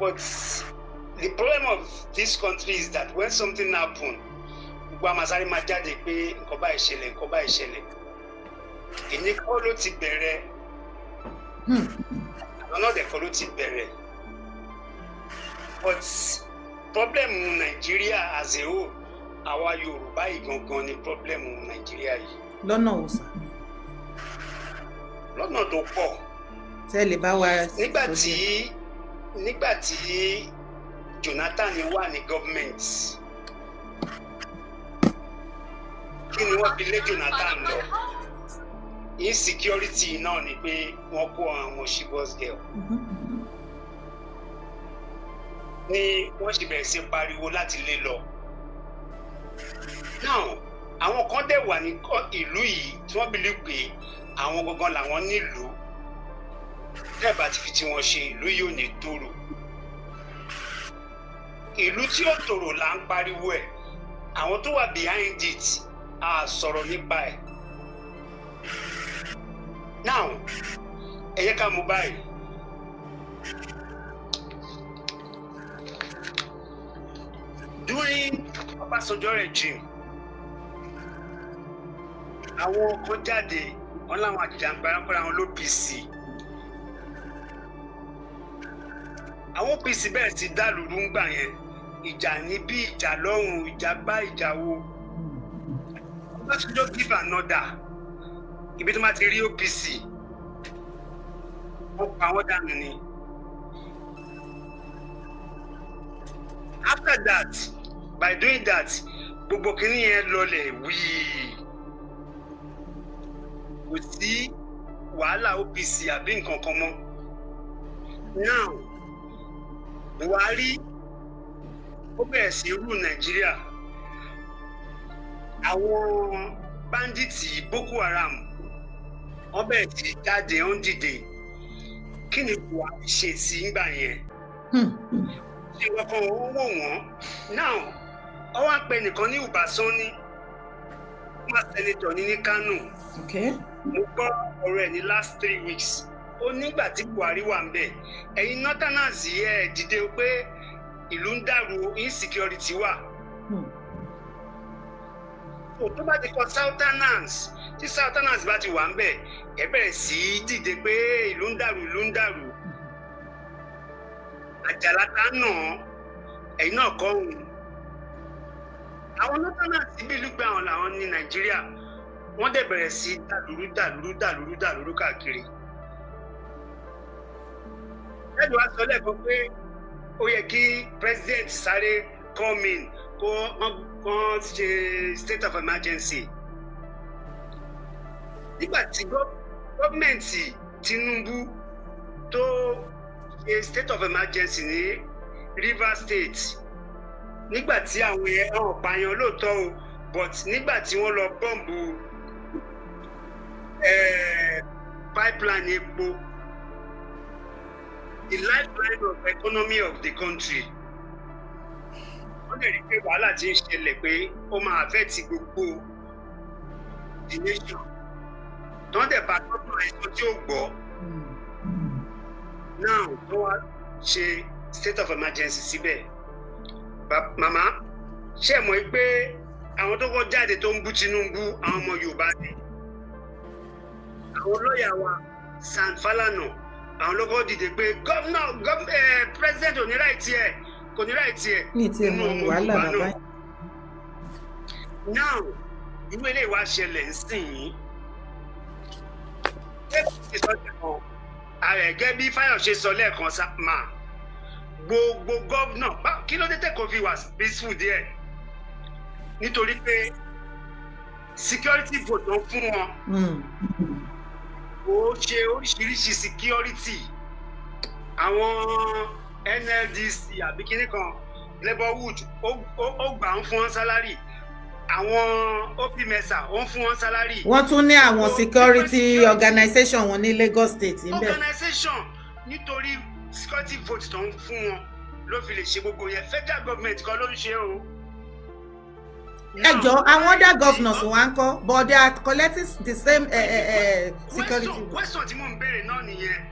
Speaker 5: But the problem of this country is that when something happen, gbogbo àmàsáré máa jáde pé nǹkan báyìí ṣẹlẹ̀ nǹkan báyìí ṣẹlẹ̀. Èyí kọ́ ló ti bẹ̀rẹ̀. Àwọn náà dẹ̀ kọ́ ló ti bẹ̀rẹ̀. But problem Nigeria as a whole, àwa Yorùbá yìí gangan ni problem Nigeria yìí.
Speaker 1: Lọ́nà wo sà?
Speaker 5: Lọ́nà tó pọ̀.
Speaker 1: Tẹ́ lè bá wa.
Speaker 5: Nígbà tí Jonathan wà ní government, kí ni wọ́n fi lé Jonathan lọ? Insecurity náà ni pé wọ́n kó àwọn shibos girl. Ni wọ́n sì bẹ̀rẹ̀ sí pariwo láti lé lọ. Now, àwọn kan dẹ̀ wà ní ìlú yìí tí wọ́n believe pé àwọn gangan làwọn nílùú. Tẹ́ bá ti fi tí wọ́n ṣe ìlú yìí ò ní tòrò. Ìlú tí ó tòrò là ń pariwo ẹ̀. Àwọn tó wà behind it á sọ̀rọ̀ nípa ẹ̀. Now, ẹ yẹ ká mú báyìí. During Ọbásanjọ́ regime, àwọn kan jáde wọn láwọn àjàǹgbara kọ́ra wọn l'OPC. Àwọn OPC bẹ̀rẹ̀ sí dàlúrú ńgbà yẹn, ìjà níbí ìjà lọ́hùn ìjà gbá ìjà wo. Ọbásanjọ́ give an order, ibi tó máa ti rí OPC, wọ́n pa wọ́n dànù ni. After that, by doing that, gbogbo kìíní yẹn lọlẹ̀ wíì. Kò sí wàhálà OPC àbí nǹkan kan mọ́. Now, Buhari ó bẹ̀rẹ̀ sí rú Nàìjíríà. Àwọn báńdíìtì Boko Haram wọ́n bẹ̀rẹ̀ sí jáde ó ń dìde. Kí ni Buhari ṣe sí ńgbà yẹn? Ṣé wọ́n kan owó wò wọ́n? Now, wọ́n wá pe nìkan ní Ubasani, wọ́n sẹ́nitọ̀ ní Kánò. Mo gbọ́ ọ̀rọ̀ ẹ̀ ní last 3 weeks. Ó nígbà tí Buhari wà ń bẹ̀, ẹ̀yin northerners ẹ̀ dìde pé ìlú ń dàrú, insecurity wà. Tó bá ti kọ southerners, tí southerners bá ti wà ń bẹ̀, ẹ bẹ̀rẹ̀ sí í dìde pé ìlú ń dàrú, ìlú ń dàrú. Àjàlá tá náà, ẹ̀yin náà kọ́ òun. Àwọn northerners ti bí ìlú gbé àwọn làwọn ní Nàìjíríà, wọ́n dẹ̀ bẹ̀rẹ̀ sí dàlúrú káàkiri. Ẹ̀dùn wa sọ lẹ́ẹ̀kan pé ó yẹ kí president sáré come in kó ṣe state of emergency. nígbà tí gọ́ọ̀mẹ̀ntì Tinubu tó ṣe state of emergency ní Rivers State nígbà tí àwọn èèyàn pààyàn lóòótọ́ o but nígbà tí wọ́n lọ bọ́ǹbù pipeline epo, the lifeline of economy of the country, wọ́n lè rí pé wàhálà tí ń ṣẹlẹ̀ pé ó máa affect gbogbo the nation. Don't dẹ̀ bá tọ́jú ẹ̀sọ́ tí ó gbọ́. Now tó wá ṣe state of emergency síbẹ̀. Màmá ṣé ẹ mọ̀ pé àwọn tó kọ́ jáde tó ń bú Tinubu àwọn ọmọ Yorùbá ni. Àwọn lọ́ọ̀yà wa San Falana àwọn lọ́kọ́ dìde pé gọ́vnà president ò ní ráìtì ẹ̀ kò ní ráìtì ẹ̀ nínú ọmọ Yorùbá náà. Now irú eléyìí wá ṣẹlẹ̀ ń sìn yín. Gẹ́gẹ́ bí Fáyọ̀ṣe sọ lẹ́ẹ̀kan máa gbogbo gọ́vnà kí ló dé tẹ́kọ̀ọ́ fi wà peaceful díẹ̀ nítorí pé security vote tó fún wọn ó ṣe oríṣiríṣi security àwọn NLDC àbí kíní kan Labourwood ó gbà ń fún wọn salary àwọn OPMESA ó ń fún wọn salary.
Speaker 1: Wọ́n tún ní àwọn security organization wọn ní Lagos State níbẹ̀.
Speaker 5: Organization nítorí security vote tó ń fún wọn ló fi lè ṣe gbogbo yẹn federal government kan ló ń ṣe o.
Speaker 1: Ẹjọ́ àwọn other governors wà ń kọ́ but they are collecting the same security.
Speaker 5: Question tí mo ń béèrè náà nìyẹn.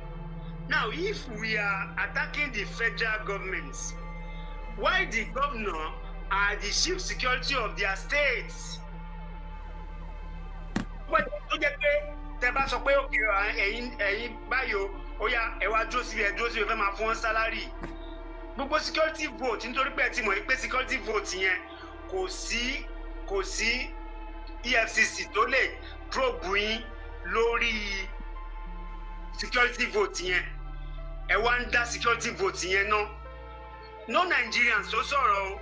Speaker 5: Now if we are attacking the federal government, why the governor are the chief security of their states? Wọ́n tó jẹ́ pé tẹ bá sọ pé ẹ̀yin báyò ó yá ẹ wá dúró síbi fẹ́ máa fún wọn sálárì. Gbogbo security vote nítorí pé ẹ ti mọ̀ pé security vote yẹn kò sí EFCC tó lè probe yín lórí security vote yẹn. Ẹ wá ń dá security vote yẹn náà. No Nigerians tó sọ̀rọ̀ o.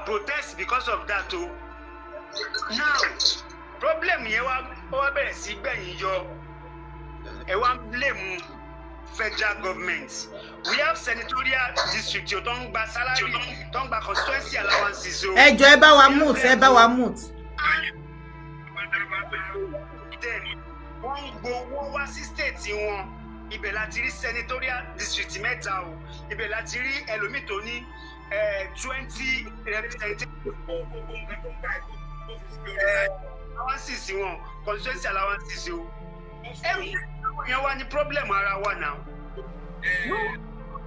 Speaker 5: Protest because of that o. Now problem yẹn wá bẹ̀rẹ̀ sí gbẹ̀yìn yọ. Ẹ wá ń blame federal government. We have senatorial district tó ń gba salary tó ń gba constituency allowances o.
Speaker 1: Ẹjọ́ ẹ bá wa mute.
Speaker 5: Wọ́n ń gbowó wá sí state wọn. Ibẹ̀ láti rí senatorial district mẹ́ta o. Ibẹ̀ láti rí ẹlòmíì tó ní 20 representatives allowances wọn constituency allowances o. Yẹn wá ní problem ara wa now.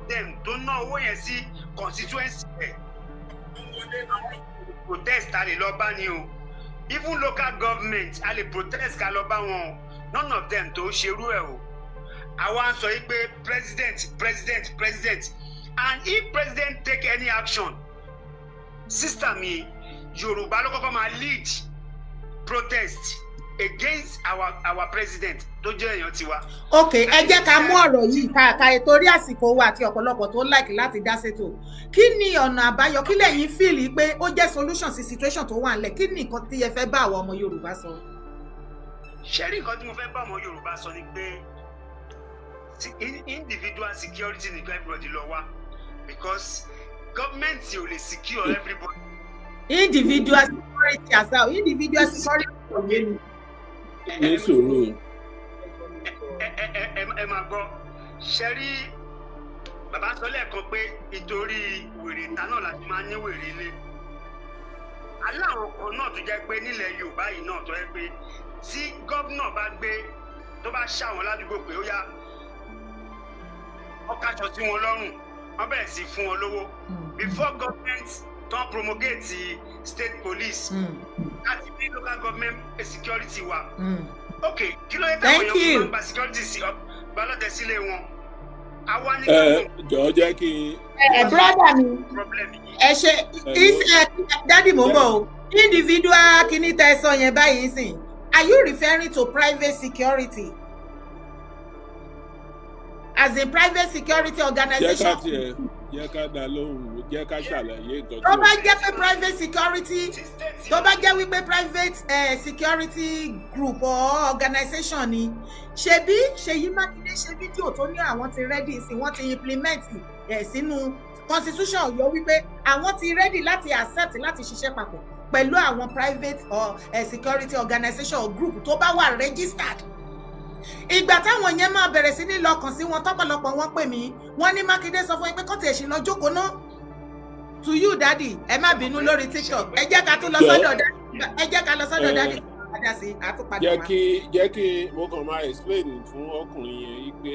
Speaker 5: Dem tó ná owó yẹn sí constituency ẹ̀. Protest a lè lọ bá ni o. Even local government a lè protest ká lọ bá wọn o. None of them tó ṣerú ẹ̀ o. Àwa ń sọ yìí pé president and if president take any action sister mi Yorùbá ló kọ́kọ́ máa lead protest against our president tó jẹ́ èèyàn tiwa.
Speaker 1: Okay, ẹ jẹ́ ká mú ọ̀rọ̀ yìí ká torí àsìkò wa àti ọ̀pọ̀lọpọ̀ tó like láti dá sétò. Kí ni ọ̀nà àbáyọ kí lẹ́yìn fíìlì pé ó jẹ́ solution sí situation tó wà nílẹ̀? Kí ni nǹkan tí ẹ fẹ́ bá àwọn ọmọ Yorùbá sọ?
Speaker 5: Ṣẹ́rí nǹkan tí mo fẹ́ bá ọmọ Yorùbá sọ ni pé individual security nìkan everybody lọ wá because government ò lè secure everybody.
Speaker 1: Individual security as well. Individual security kò yé mi.
Speaker 2: Ní sùúrù.
Speaker 5: Ẹ máa gbọ́ ṣẹ́rí bàbá sọ lẹ́ẹ̀kan pé nítorí wèrè ìta náà láti máa ní wèrè ilé. Aláwọn kan náà tó jẹ́ pé nílẹ̀ Yorùbá yìí náà tó jẹ́ pé tí gómìnà bá gbé tó bá ṣàwọn ládùúgbò pé ó yá ọkàṣọ sí wọn lọ́rùn wọ́n bẹ̀rẹ̀ sí fún wọn lówó before government don promulgate state police láti bí local government security wa. Okay, kí ló yẹ káwọn èèyàn fún gba security sí balọ̀tẹ̀ sílé wọn. Àwa ní
Speaker 2: jọ̀ọ́ jẹ́ kí
Speaker 1: brother mi ẹ ṣe dádì mò ń bọ̀ o individual kìíní tẹ́ sọ yẹn báyìí sìn are you referring to private security? As a private security organization.
Speaker 2: jẹ́ ká dá lóhùn, jẹ́ ká ṣàlàyé nǹkan
Speaker 1: tó bá jẹ́ pé private security, tó bá jẹ́ wípé private security group or organization ni, ṣebí Ṣèyí Mákindé ṣe fídíò tó ní àwọn ti ready sí, wọ́n ti implement sínú constitution Ọ̀yọ́ wípé àwọn ti ready láti accept láti ṣiṣẹ́ papọ̀ pẹ̀lú àwọn private or security organization or group tó bá wà registered. Ìgbà táwọn yẹn máa bẹ̀rẹ̀ sí ní lọ́kàn sí wọn, tọ́pọ̀lọpọ̀ wọn pè mí, wọ́n ní Mákindé sọ fún yín pé kọ́ńtì ẹ̀sìn lọ jókòó ná. To you daddy, ẹ má bínú lórí TikTok, ẹ jẹ́ ká tún lọ sọ́dọ̀ daddy, ẹ jẹ́ ká lọ sọ́dọ̀ daddy padà sí àtúpadà wa.
Speaker 2: Jẹ́ kí mo kàn máa explain fún ọkùnrin yẹn yìí pé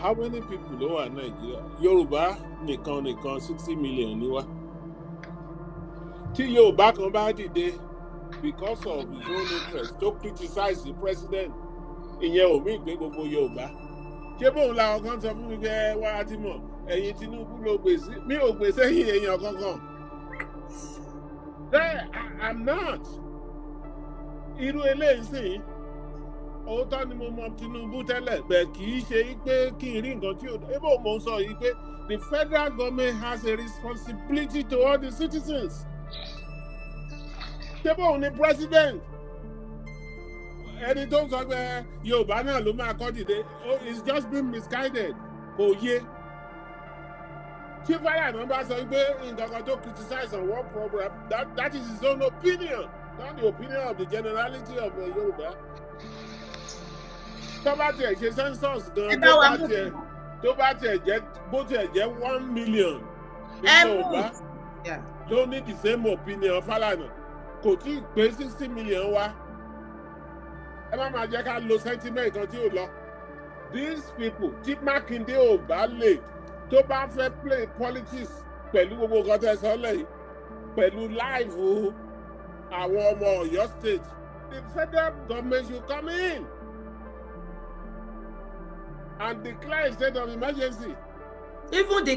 Speaker 2: how many people ló wà Nàìjíríà? Yorùbá nìkan 60 million ni wá. Tí Yorùbá kan bá dìde because of his own interest to criticize the president, ìyẹn ò mí pé gbogbo Yorùbá. Ṣé bóun làwọn kan sọ fún mi pé wá á ti mọ̀ ẹ̀yin Tinubu ló gbèsè, mi ò gbèsè yín èèyàn kankan. There, I'm not. Irú eléyìí sìn, òótọ́ ni mo mọ Tinubu tẹ́lẹ̀, bẹ́ẹ̀ kì í ṣe pé kí n rí nǹkan tí ò dé. Ébò mo ń sọ yìí pé the federal government has a responsibility to all the citizens. Ṣé bóun ni president? Ẹni tó ń sọ pé Yorùbá náà ló máa kọ́ dìde, it's just been misguided. Kò yé. Tí Fálànà bá sọ pé nǹkan kan tó criticize on one program, that is his own opinion, not the opinion of the generality of Yorùbá. Tó bá tiẹ̀ ṣe census gan, tó bá tiẹ̀ jẹ́ bó tiẹ̀ jẹ́ 1 million ní Yorùbá tó ní the same opinion Fálànà, kò tí ì pé 60 million wá. Ẹ má máa jẹ́ ká lo sentiment kan tí ò lọ. These people, tí Mákindé ò bá lè, tó bá fẹ́ play politics pẹ̀lú gbogbo nǹkan tẹ́ sọ lẹ́yìn, pẹ̀lú live àwọn ọmọ Ọ̀yọ́ state, the federal government should come in and declare a state of emergency.
Speaker 1: Even the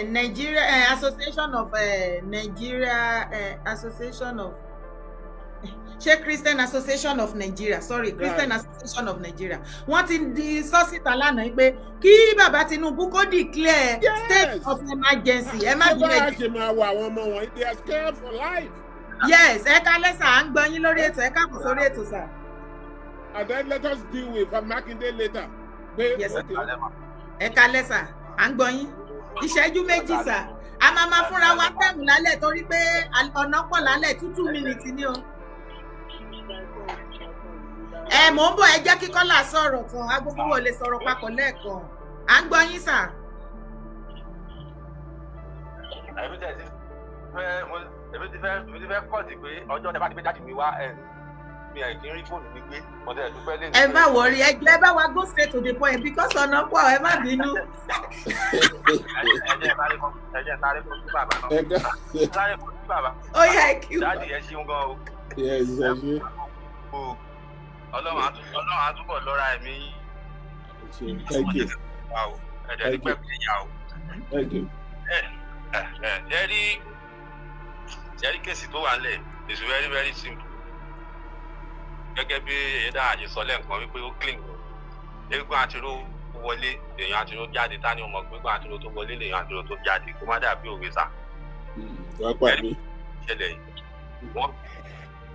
Speaker 1: Nigeria Association of Nigeria Association of Christian Association of Nigeria, Christian Association of Nigeria, wọ́n ti di sọ́sìtà lánàá pé kí bàbá Tinubu kó declare state of emergency. Ẹ má bí
Speaker 2: ẹ ṣe máa wọ àwọn ọmọ wọn, they are scared for life.
Speaker 1: Yes, ẹ ká lẹ́sà à ń gbọ́ yín lórí ètò, ẹ káàbọ̀ sórí ètò sà.
Speaker 2: And then let us deal with Makinde later.
Speaker 1: Yes, ẹ ká lẹ́sà à ń gbọ́ yín. Ìṣẹ́jú méjì sà, a máa fúnra wa tẹ̀mù lálẹ́ torí pé ọ̀nà pọ̀ lálẹ́ 2 minutes ni o. Mò ń bọ̀, ẹ jẹ́ kí Kọ́lá sọ̀rọ̀ tán, agbógbó wo lè sọ̀rọ̀ papọ̀ lẹ́ẹ̀kan. À ń gbọ́ yín sà.
Speaker 6: Èmi ti fẹ́ kọ́ọ̀tì pé ọjọ́ tẹ bá ti gbé jáde mi wá mi ẹ̀ kí n rí fóònù mi gbé, mo tẹ̀ dúpẹ́ lé.
Speaker 1: Ẹ má wọrí, ẹ bá wa go straight to the point because ọ̀nà pọ̀, ẹ má bínú.
Speaker 6: Ẹ jẹ́ sáré fún sí bàbá náà. Sáré fún sí bàbá.
Speaker 1: Ó yẹ kí o.
Speaker 6: Dáàdì ẹ ṣeun gan o.
Speaker 2: Yes, ẹ ṣe.
Speaker 6: Ọlọ́run á túbọ̀ lọ́ra ẹ̀mí.
Speaker 2: Thank you.
Speaker 6: Ẹ̀dẹ̀ ní pẹ̀lú ìyá o.
Speaker 2: Thank you.
Speaker 6: Ṣẹ́rí kéèsì tó wà lẹ̀ is very very simple. Gẹ́gẹ́ bí ẹ̀dá àjẹsọ lẹ́ǹkan wípé ó clean. Eégún àtiró wọlé, èèyàn àtiró jáde, tá ní ọmọ gbégbón àtiró tó wọlé lèèyàn àtiró tó jáde, kó má dàbí òwe sá.
Speaker 2: Wọ́n pa mí.
Speaker 6: Ṣẹlẹ̀ yìí.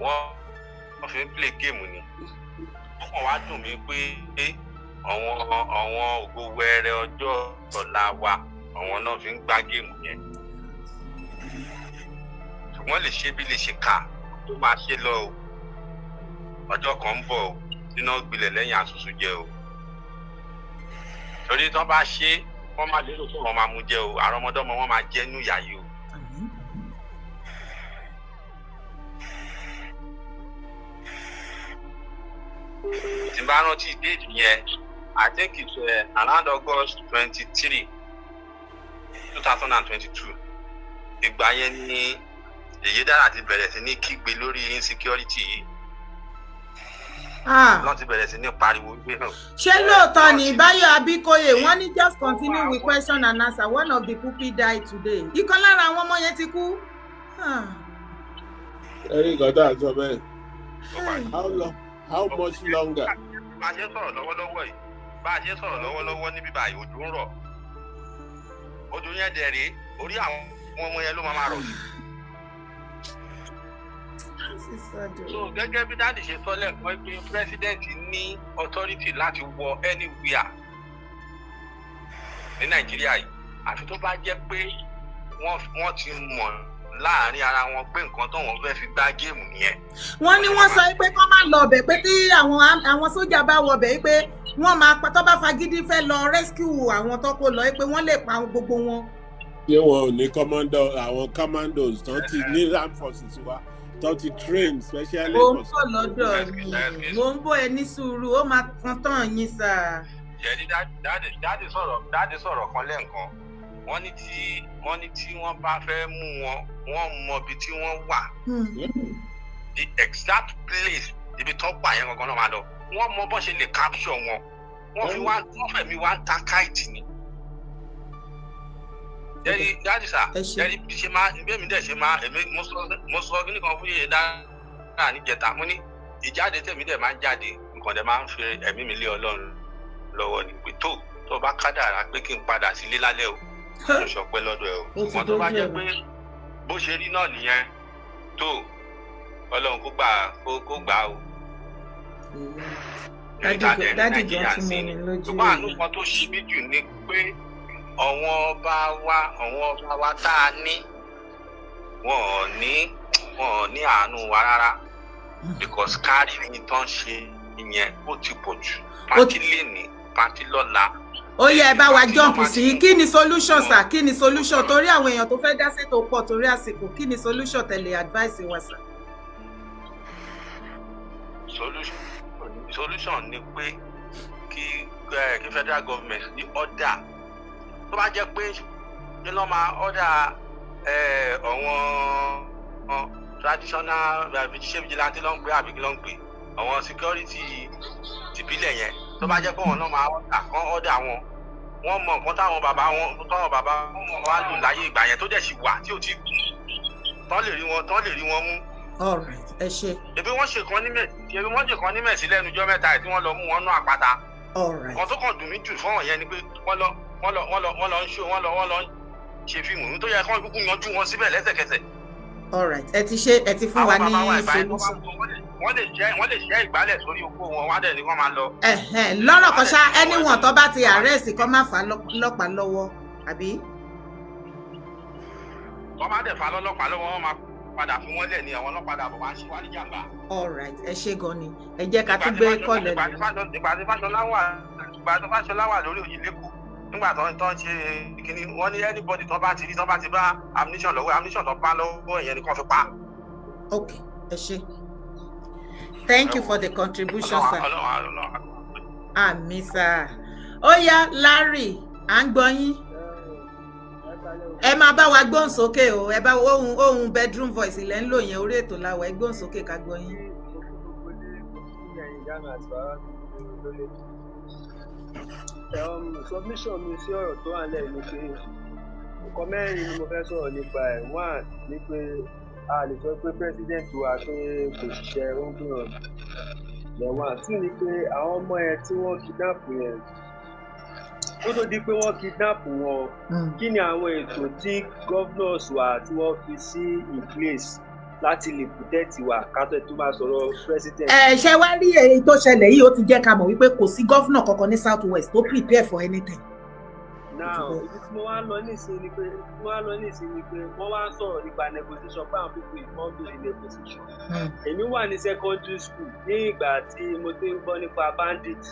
Speaker 6: Wọ́n fi ń play game ni. Wọ́n wá dùn mí pé àwọn ògo wẹrẹ ọjọ́ ọ̀la wa, àwọn náà fi ń gbá géèmù yẹn. Wọ́n lè ṣe bí lè ṣe kà tó máa ṣe lọ o. Ọjọ́ kan ń bọ̀ o, nínú gbilẹ̀ lẹ́yìn àṣùṣù jẹ o. Torí tí wọ́n bá ṣe, wọ́n máa lérò pé wọ́n máa mú jẹ o, àrọ́mọdọ́mọ wọn máa jẹ́ nú ìyá yìí o. Tí n bá rántí déètì yẹn, I think it's around August 23, 2022. Ìgbà yẹn ni èyí dára ti bẹ̀rẹ̀ sí ní kígbe lórí insecurity yìí. Wọ́n ti bẹ̀rẹ̀ sí ní pariwo wípé náà.
Speaker 1: Ṣé lóòótọ́ ni Báyọ̀ Abíkóyè wọ́n ní just continue with question and answer, one of the pupils died today. Ìkan lára àwọn ọmọ yẹn ti kú.
Speaker 2: Ẹ̀rí nǹkan tá à ń sọ bẹ́ẹ̀. How much longer?
Speaker 6: Bá a ṣe sọ̀rọ̀ lọ́wọ́lọ́wọ́ yìí, níbi báyìí òjò ń rọ̀. òjò yẹn dẹ̀ rèé orí àwọn ọmọ yẹn ló máa rọ̀. So gẹ́gẹ́ bí dáàdì ṣe sọ lẹ́ẹ̀kan pé president ní authority láti wọ anywhere ní Nàìjíríà yìí àfi tó bá jẹ́ pé wọ́n ti mọ̀ láàrin ara wọn pé nǹkan tó wọ́n fẹ́ fi gbá géèmù nìyẹn.
Speaker 1: Wọ́n ní wọ́n sọ pé kọ́ máa lọ ọbẹ̀ pé tí àwọn sójà bá wọ ọbẹ̀ pé wọ́n máa tó bá fagídí fẹ́ lọ rescue àwọn tó kó lọ pé wọ́n lè pa gbogbo wọn.
Speaker 2: Ṣé wọn ò ní àwọn commandos tó ti ní armed forces wa tó ti train specially.
Speaker 1: Mo ń bọ̀ lọ́dọ̀ mi, mo ń bọ̀ ẹ ní sùúrù, ó máa tán yín sà.
Speaker 6: Jẹ́rí dáàdì sọ̀rọ̀ kan lẹ́ẹ̀kan. Wọ́n ní tí wọ́n bá fẹ́ mú wọn, wọ́n mọ ibi tí wọ́n wà. The exact place ibi tó pa yẹn gangan náà máa lọ. Wọ́n mọ bọ́n ṣe lè capture wọn. Wọ́n fẹ̀mí wá ń ta káìtì ni. Jẹ́rí dáàdì sà, jẹ́rí bí ṣe máa ìbéèmí dẹ̀ ṣe máa mo sọ kí nìkan fún yèyé dára níjẹta. Mo ní ìjáde tèmi dẹ̀ máa ń jáde, nǹkan dẹ̀ máa ń fi ẹ̀mí mi lé Ọlọ́run lọ́wọ́ ni pé tó bá kádàrá pé kí n padà sílé lálẹ́ o. Mo ṣọpẹ́ lọ́dọ̀ ẹ o. Wọ́n tó bá jẹ́ pé bó ṣe rí náà nìyẹn tó Ọlọ́run kó gbà o.
Speaker 1: Dádì Nàìjíríà sí ni.
Speaker 6: Ṣùgbọ́n àánú kan tó ṣe mí jù ni pé àwọn ọba wa tá a ní wọn ò ní àánú wa rárá because kárí ní tán ṣe ìyẹn ó ti pọ̀ jù. Pàtí lè ní pàtí lọ́la.
Speaker 1: Ó yẹ ẹ bá wa jump sí kí ni solution sà, kí ni solution torí àwọn èèyàn tó fẹ́ dá sétò pọ̀ torí àsìkò, kí ni solution tẹ̀lé advice wa sà.
Speaker 6: Solution ni pé kí federal government ní order tó bá jẹ́ pé ní lọ́ máa order àwọn traditional vigilante ló ń pè àbí kí ló ń pè àwọn security tìbílẹ̀ yẹn tó bá jẹ́ pé wọn náà máa order wọ́n mọ nǹkan táwọn bàbá wọn wá lò láyé ìgbà yẹn tó dẹ̀ sì wà tí ò tí kú tán lè rí wọn mú.
Speaker 1: All right, ẹ ṣé.
Speaker 6: Ebi wọ́n ṣe kan ní mẹ̀sí lẹ́nu ọjọ́ mẹ́ta tí wọ́n lọ mú wọn nú àpáta.
Speaker 1: All right.
Speaker 6: Kan tó kàn dùn mí jù fún ọ̀yẹn ni pé wọ́n lọ ń ṣe fíìmù tó yẹ kán kúkú yanjú wọn síbẹ̀ lẹ́sẹ̀kẹsẹ̀.
Speaker 1: All right, ẹ ti fún wa ní solution.
Speaker 6: Wọ́n lè ṣẹ́ ìgbálẹ̀ sórí oko wọn wá dẹ̀ ní kán máa lọ.
Speaker 1: Lọ́rọ̀ kan ṣá anyone tó bá ti arrest kó má fà lọ́pàá lọ́wọ́ àbí.
Speaker 6: Wọ́n bá dẹ̀ fà lọ́pàá lọ́wọ́ wọn máa padà fún wọn lẹ̀ ní àwọn ọlọ́pàá àbọ̀ máa ń ṣe wá ní jàmbá.
Speaker 1: All right, ẹ ṣé gan ni ẹ jẹ́ ká tún gbé kọ́lẹ̀ lọ.
Speaker 6: Ìgbà tí Fáṣọlá wà lórí òyìn lẹ́kọ̀ọ́ nígbà tó ń ṣe kíní wọ́n ní anybody tó bá ti bá ammunition tó bá lọ́wọ́ ìyẹn ni kàn fi pa.
Speaker 1: Okay, ẹ ṣé. Thank you for the contribution sir. Àmì sir. Ó yá Larry à ń gbọ́ yín. Ẹ máa bá wa gbóhùn sókè o, ẹ bá ohun bedroom voice ilẹ̀ ń lò yẹn orí ètò láwọ̀ ẹ gbóhùn sókè ká gbọ́ yín.
Speaker 7: Submission mi sí ọ̀rọ̀ tó wà lẹ́yìn ni pé nǹkan mẹ́rin ni mo fẹ́ sọ̀rọ̀ nípa ẹ̀. One ni pé a lè sọ pé president wa pé kò ṣiṣẹ́ ó ń gbìyànjú. One two ni pé àwọn ọmọ yẹn tí wọ́n kidnap yẹn ó tó di pé wọ́n kidnap wọn kí ni àwọn ètò tí governors wa tí wọ́n fi sí in place láti lè protect wa kátó tó máa sọ̀rọ̀ president.
Speaker 1: Ṣé wá rí èyí tó ṣẹlẹ̀ yìí ó ti jẹ́ ká mọ̀ wípé kò sí gọ́fúnà kankan ní south west tó prepare for anything.
Speaker 7: Now ibi tí mo wá lọ nísìnyí ni pé wọ́n wá sọ̀rọ̀ nípa negotiation fún àwọn people involved in negotiation. Èmi wà ní secondary school ní ìgbà tí mo ti ń gbọ́ nípa bandit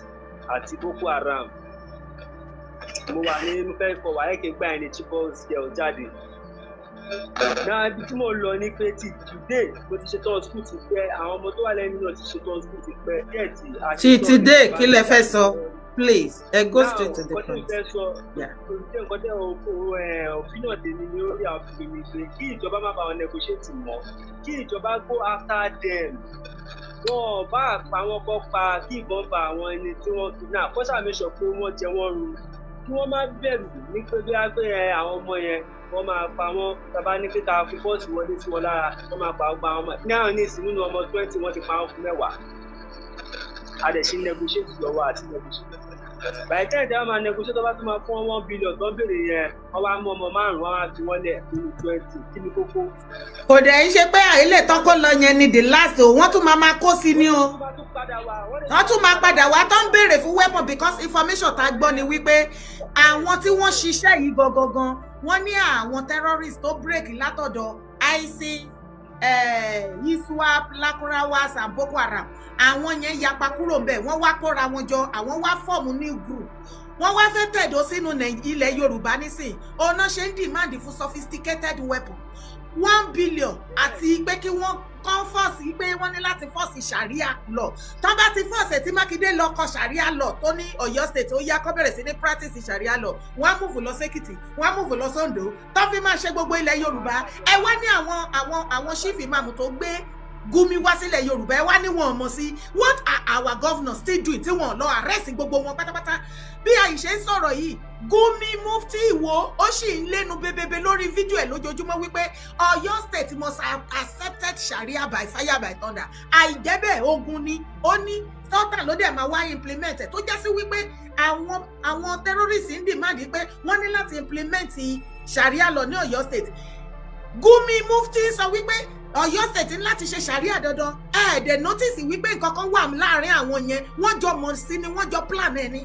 Speaker 7: àti Boko Haram. Mo wà ní mo fẹ́ fọ wàhálà gbà ẹni tí bọ́ọ̀sì girl jáde. Náà ibi tí mo lọ ní pé ti today mo ti ṣetán school ti pẹ́ àwọn ọmọ tó wà lẹ́yìn náà ti ṣetán school ti pẹ́ díẹ̀ tí.
Speaker 1: Ti today kí lẹ fẹ́ sọ please go straight to the point.
Speaker 7: Nǹkan tẹ́ opinion tèmi ní orí àwọn fífi mi pé kí ìjọba má bá wọn negotiate mọ́ kí ìjọba go after them. Wọ́n bá pa wọn kọ́ pa kí ìbọn bá àwọn ẹni tí wọ́n kidnap kó ṣàmìṣọ pé wọ́n jẹ wọ́n run kí wọ́n má bẹ̀rù ní pé bí wọ́n pé àwọn ọmọ yẹn wọ́n máa pa wọ́n tàbá ní pé ká fi fọ́ọ̀sì wọlé sí wọn lára wọ́n máa pa ọgbà ọmọ ní àwọn ní ìsìn nínú ọmọ 20 wọ́n ti pa wọ́n fún 10. A dẹ̀ ṣe negotiate lọ́wọ́ àti negotiate. by the time they máa negotiate tó bá tún máa fún 1 billion tó béèrè yẹn wọ́n wá mú ọmọ 5 wọ́n á fi wọ́n lẹ̀ nínú 20 kí ni kókó.
Speaker 1: kò dẹ̀ ń ṣe pé àìlè tán kó lọ yẹn ni the last o wọ́n tún máa kó sí ni o wọ́n tún máa padà wá tó ń béèrè fún weapon because information tá a gbọ́ ni wípé àwọn tí wọ́n ṣiṣẹ́ yìí gangan wọ́n ní àwọn terrorists tó break látọ̀dọ̀ ISIS ISWAP Lakurawas and Boko Haram àwọn yẹn yapa kúrò ńbẹ̀ wọ́n wá kóra wọn jọ àwọn wá fọ́ọ̀mù new group wọ́n wá fẹ́ tẹ̀dó sínú ilẹ̀ Yorùbá nísìn ọ̀nà ṣe ń demand fún sophisticated weapon 1 billion àti pé kí wọ́n kàn fọ́ọ̀sì pé wọ́n ní láti fọ́ọ̀sì sharia law tó bá ti fọ́ọ̀sì tí Mákindé lọ kọ sharia law tó ní Ọ̀yọ́ state ó yá kó bẹ̀rẹ̀ sí ní practice sharia law wọ́n á múfù lọ sẹ́kìtì wọ́n á múfù lọ sóńdó tó fi máa ṣe gbogbo ilẹ̀ Yorùbá ẹ wá ní àwọn chief imam tó gbé Gumi wá sílẹ̀ Yorùbá ẹ wá ní wọn mọ̀ sí what are our governors still doing tí wọ́n lọ arrest gbogbo wọn pátápátá bí àìṣe ń sọ̀rọ̀ yìí Gumi Mufti Ìwó ó sì ń lẹ́nu bebebe lórí fídíò ẹ̀ lójoojúmọ́ wípé Ọ̀yọ́ state must have accepted sharia by fire by thunder àìjẹ́bẹ̀ ogun ni ó ní sultan ló dẹ̀ máa wá implement ẹ̀ tó já sí wípé àwọn terrorists ń demand pé wọ́n ní láti implement sharia law ní Ọ̀yọ́ state Gumi Mufti sọ wípé Ọ̀yọ́ state ní láti ṣe sharia dandan ẹ̀ẹ́dẹ̀ notice wípé nǹkan kan wà láàrin àwọn yẹn wọ́n jọ mọ̀ sí ni wọ́n jọ plan ẹ̀ ni.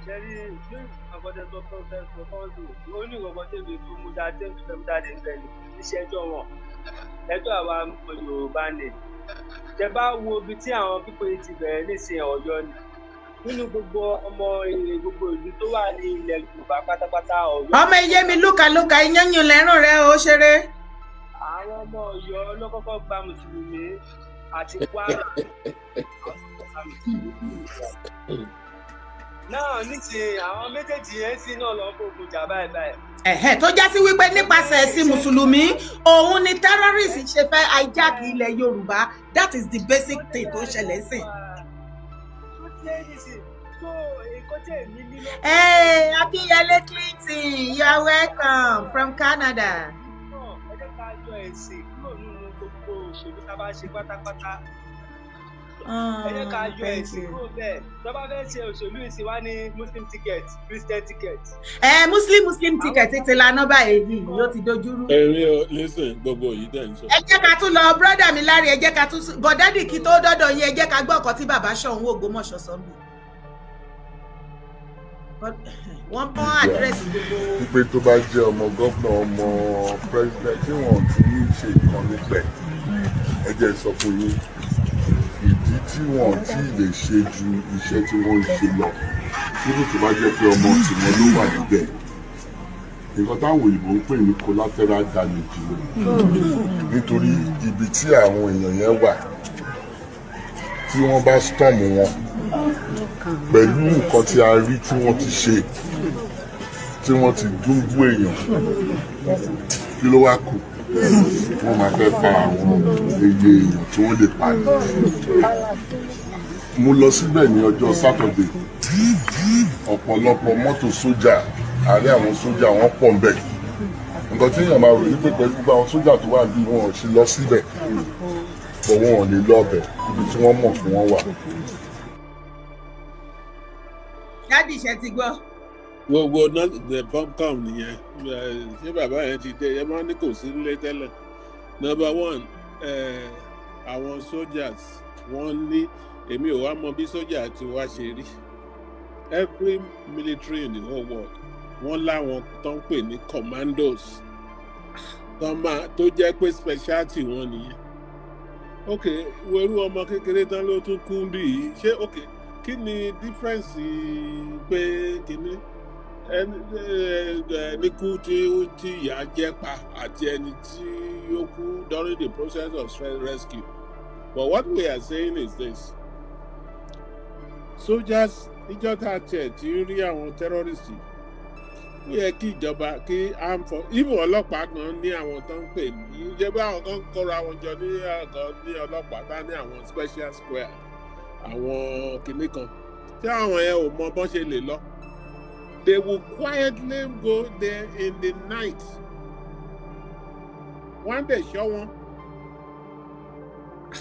Speaker 7: Jerry, you about the doctor ó ní ìwọ̀n tẹ́lẹ̀ tó mú dáadé ń bẹ̀rẹ̀ iṣẹ́ ẹjọ́ wọn ẹjọ́ àwa Yorùbá ni tẹ bá wo ibi tí àwọn pípọ̀ yìí ti bẹ̀rẹ̀ nísìnyí Ọ̀yọ́ ni nínú gbogbo ọmọ gbogbo ìlú tó wà ní ilẹ̀ Yorùbá pátápátá Ọ̀yọ́. ọmọ iye mi lúkàlúkà iyányún lẹ́rùn rẹ ó ṣeré. àwọn ọmọ Ọ̀yọ́ ló kọ́kọ́ gba Mùsùlùmí àti Kwara náà nísìnyí àwọn méjèèjì yẹn sì náà lọ fògùn jà báyìí.
Speaker 1: tó já sí wípé nípasẹ̀ ẹ̀sìn Mùsùlùmí òun ni terrorist ṣe fẹ́ hijack ilẹ̀ Yorùbá that is the basic thing tó ṣẹlẹ̀ sí. Akínyẹlé Clinton, you are welcome from Canada.
Speaker 7: ẹ jẹ́ ká yọ ẹ̀sìn kúrò nínú gbogbo òṣèlú tá a bá ṣe pátápátá. ẹ jẹ́ ká yọ ẹ̀sìn kúrò bẹ́ẹ̀ tó bá fẹ́ ṣe òṣèlú ìsìn wá ní Muslim ticket Christian ticket.
Speaker 1: Muslim ticket ti lànà báyìí yóò ti dojúrú.
Speaker 2: ẹ̀rí o listen gbogbo yìí dẹ̀ ń sọ.
Speaker 1: ẹ jẹ́ ká tún lọ brọ́dà mi láre ẹ jẹ́ ká tún bọ̀dádì kí tó dọ́dọ̀ yín ẹ jẹ́ ká gbọ́ ọkọ̀ tí bàbá Ṣọ̀ún Ògbómọ̀ṣọ́ sọ́nbù. wọ́n bọ́ àdírẹ́sì gbogbo.
Speaker 8: wípé tó bá jẹ́ ọmọ gómìnà ọmọ president tí wọ́n ti ń ṣe nǹkan nípẹ̀ ẹ jẹ́ sọ fún yín ìdí tí wọ́n ti lè ṣe ju iṣẹ́ tí wọ́n ń ṣe lọ níbi tó bá jẹ́ pé ọmọ tìmọ̀ ló wà níbẹ̀ nǹkan táwọn òyìnbó ń pè ní collateral damage nítorí ibi tí àwọn èèyàn yẹn wà tí wọ́n bá storm wọn pẹ̀lú nǹkan tí a rí tí wọ́n ti ṣe tí wọ́n ti dúnbú èèyàn kí ló wá kù wọ́n máa fẹ́ pa àwọn iye èèyàn tí wọ́n lè pa ní. mo lọ síbẹ̀ ní ọjọ́ sátọ̀dé ọ̀pọ̀lọpọ̀ mọ́tò sójà àárẹ̀ àwọn sójà wọ́n pọ̀ ń bẹ̀ nǹkan tí èèyàn máa rò ní pé pẹ̀lú gbogbo àwọn sójà tó wà bí wọn ò ṣe lọ síbẹ̀ bọ̀ wọn ò lè lọ ọbẹ̀ ibi tí wọ́n mọ̀ fún wọn wà.
Speaker 1: dádì ṣe ti gbọ́.
Speaker 2: gbogbo the popcorn nìyẹn ṣé bàbá yẹn ti dé ẹ máa ní kò sí nílé tẹ́lẹ̀. number one àwọn soldiers wọ́n ní èmi ò wá mọ bí sójà ti wá ṣe rí every military in the whole world wọ́n láwọn tó ń pè ní commandos tó jẹ́ pé specialty wọn nìyẹn. ok wẹ́rú ọmọ kékeré tán ló tún kú bí yìí ṣé ok kí ni difference pé kìíní ẹni kú tí ìyá jẹ́ pa àti ẹni tí ó kú during the process of rescue. But what we are saying is this: soldiers níjọ́ tá a tiẹ̀ ti ń rí àwọn terrorists ó yẹ kí ìjọba kí arm for even ọlọ́pàá kan ní àwọn tó ń pè ní jẹ́ bí àwọn kan kóra wọn jọ ní ọ̀gá ní ọlọ́pàá tá ní àwọn special square àwọn kìnnì kan tí àwọn yẹn ò mọ bọ́n ṣe lè lọ. They will quietly go there in the night. Wọ́n dẹ̀ ṣọ́ wọn.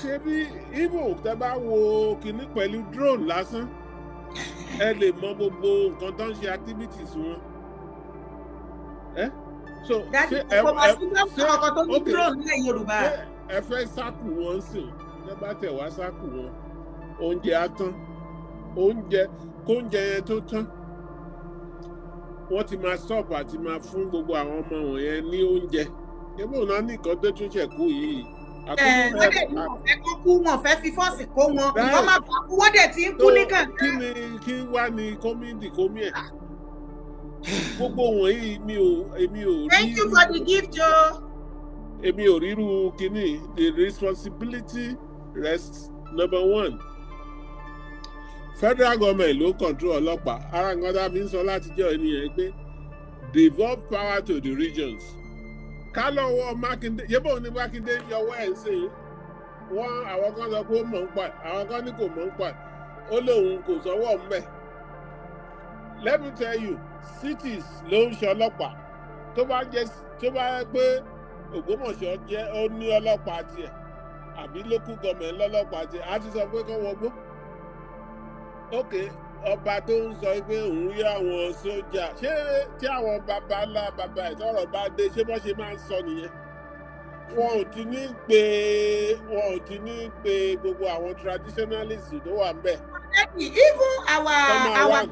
Speaker 2: ṣe bí ibo tẹ bá wo kinní pẹ̀lú drone lásán ẹ lè mọ gbogbo nǹkan tó ń ṣe activities wọn. So
Speaker 1: dájú kò bá síbẹ̀ kọ̀ọ̀kan tó ní drone nílẹ̀ Yorùbá.
Speaker 2: ẹ fẹ́ sáàkù wọn sìn ẹ bá tẹ̀ wá sáàkù wọn oúnjẹ á tán kóúnjẹ yẹn tó tán wọ́n ti máa stop àti máa fún gbogbo àwọn ọmọ wọ̀nyẹn ní oúnjẹ ebó náà ní nǹkan tó tún ṣẹ̀kú yìí.
Speaker 1: wọ́n dẹ̀ ní wọ́n fẹ́ kó kú wọ́n fẹ́ fi fọ́ọ̀sì kó wọn wọ́n máa bá kú wọ́n dẹ̀ ti ń kú níkàn.
Speaker 2: kí wá ní kọ́mídì kómí ẹ̀ gbogbo wọ̀nyí èmi ò rí.
Speaker 1: Thank you for the gift Joe.
Speaker 2: Èmi ò ríru kínní the responsibility rests number 1. Federal government ló control ọlọ́pàá ara nǹkan tá a fi ń sọ látijọ́ ènìyàn pé devolve power to the regions. Ká lọ́wọ́ Mákindé yẹ́bọ̀ ní Mákindé yọwọ́ ẹ̀ ṣe wọ́n àwọn kan sọ pé ó mọ̀ ń pa àwọn kan ní kò mọ̀ ń pa ó lóun kò sọ́wọ́ mbẹ̀. Let me tell you cities ló ń ṣe ọlọ́pàá tó bá pé Ògbómọ̀ṣọ́ jẹ́ ó ní ọlọ́pàá tiẹ̀ àbí local government lọ́lọ́pàá tiẹ̀ á ti sọ pé kán wọgbó. Ok ọba tó ń sọ pé òun rí àwọn sójà ṣé tí àwọn baba ńlá baba ìtọ́rọ̀ bá dé ṣé bọ́ ṣe máa ń sọ nìyẹn. Wọn ò ti ní pé gbogbo àwọn traditionalists tó wà ń bẹ̀.
Speaker 1: Even our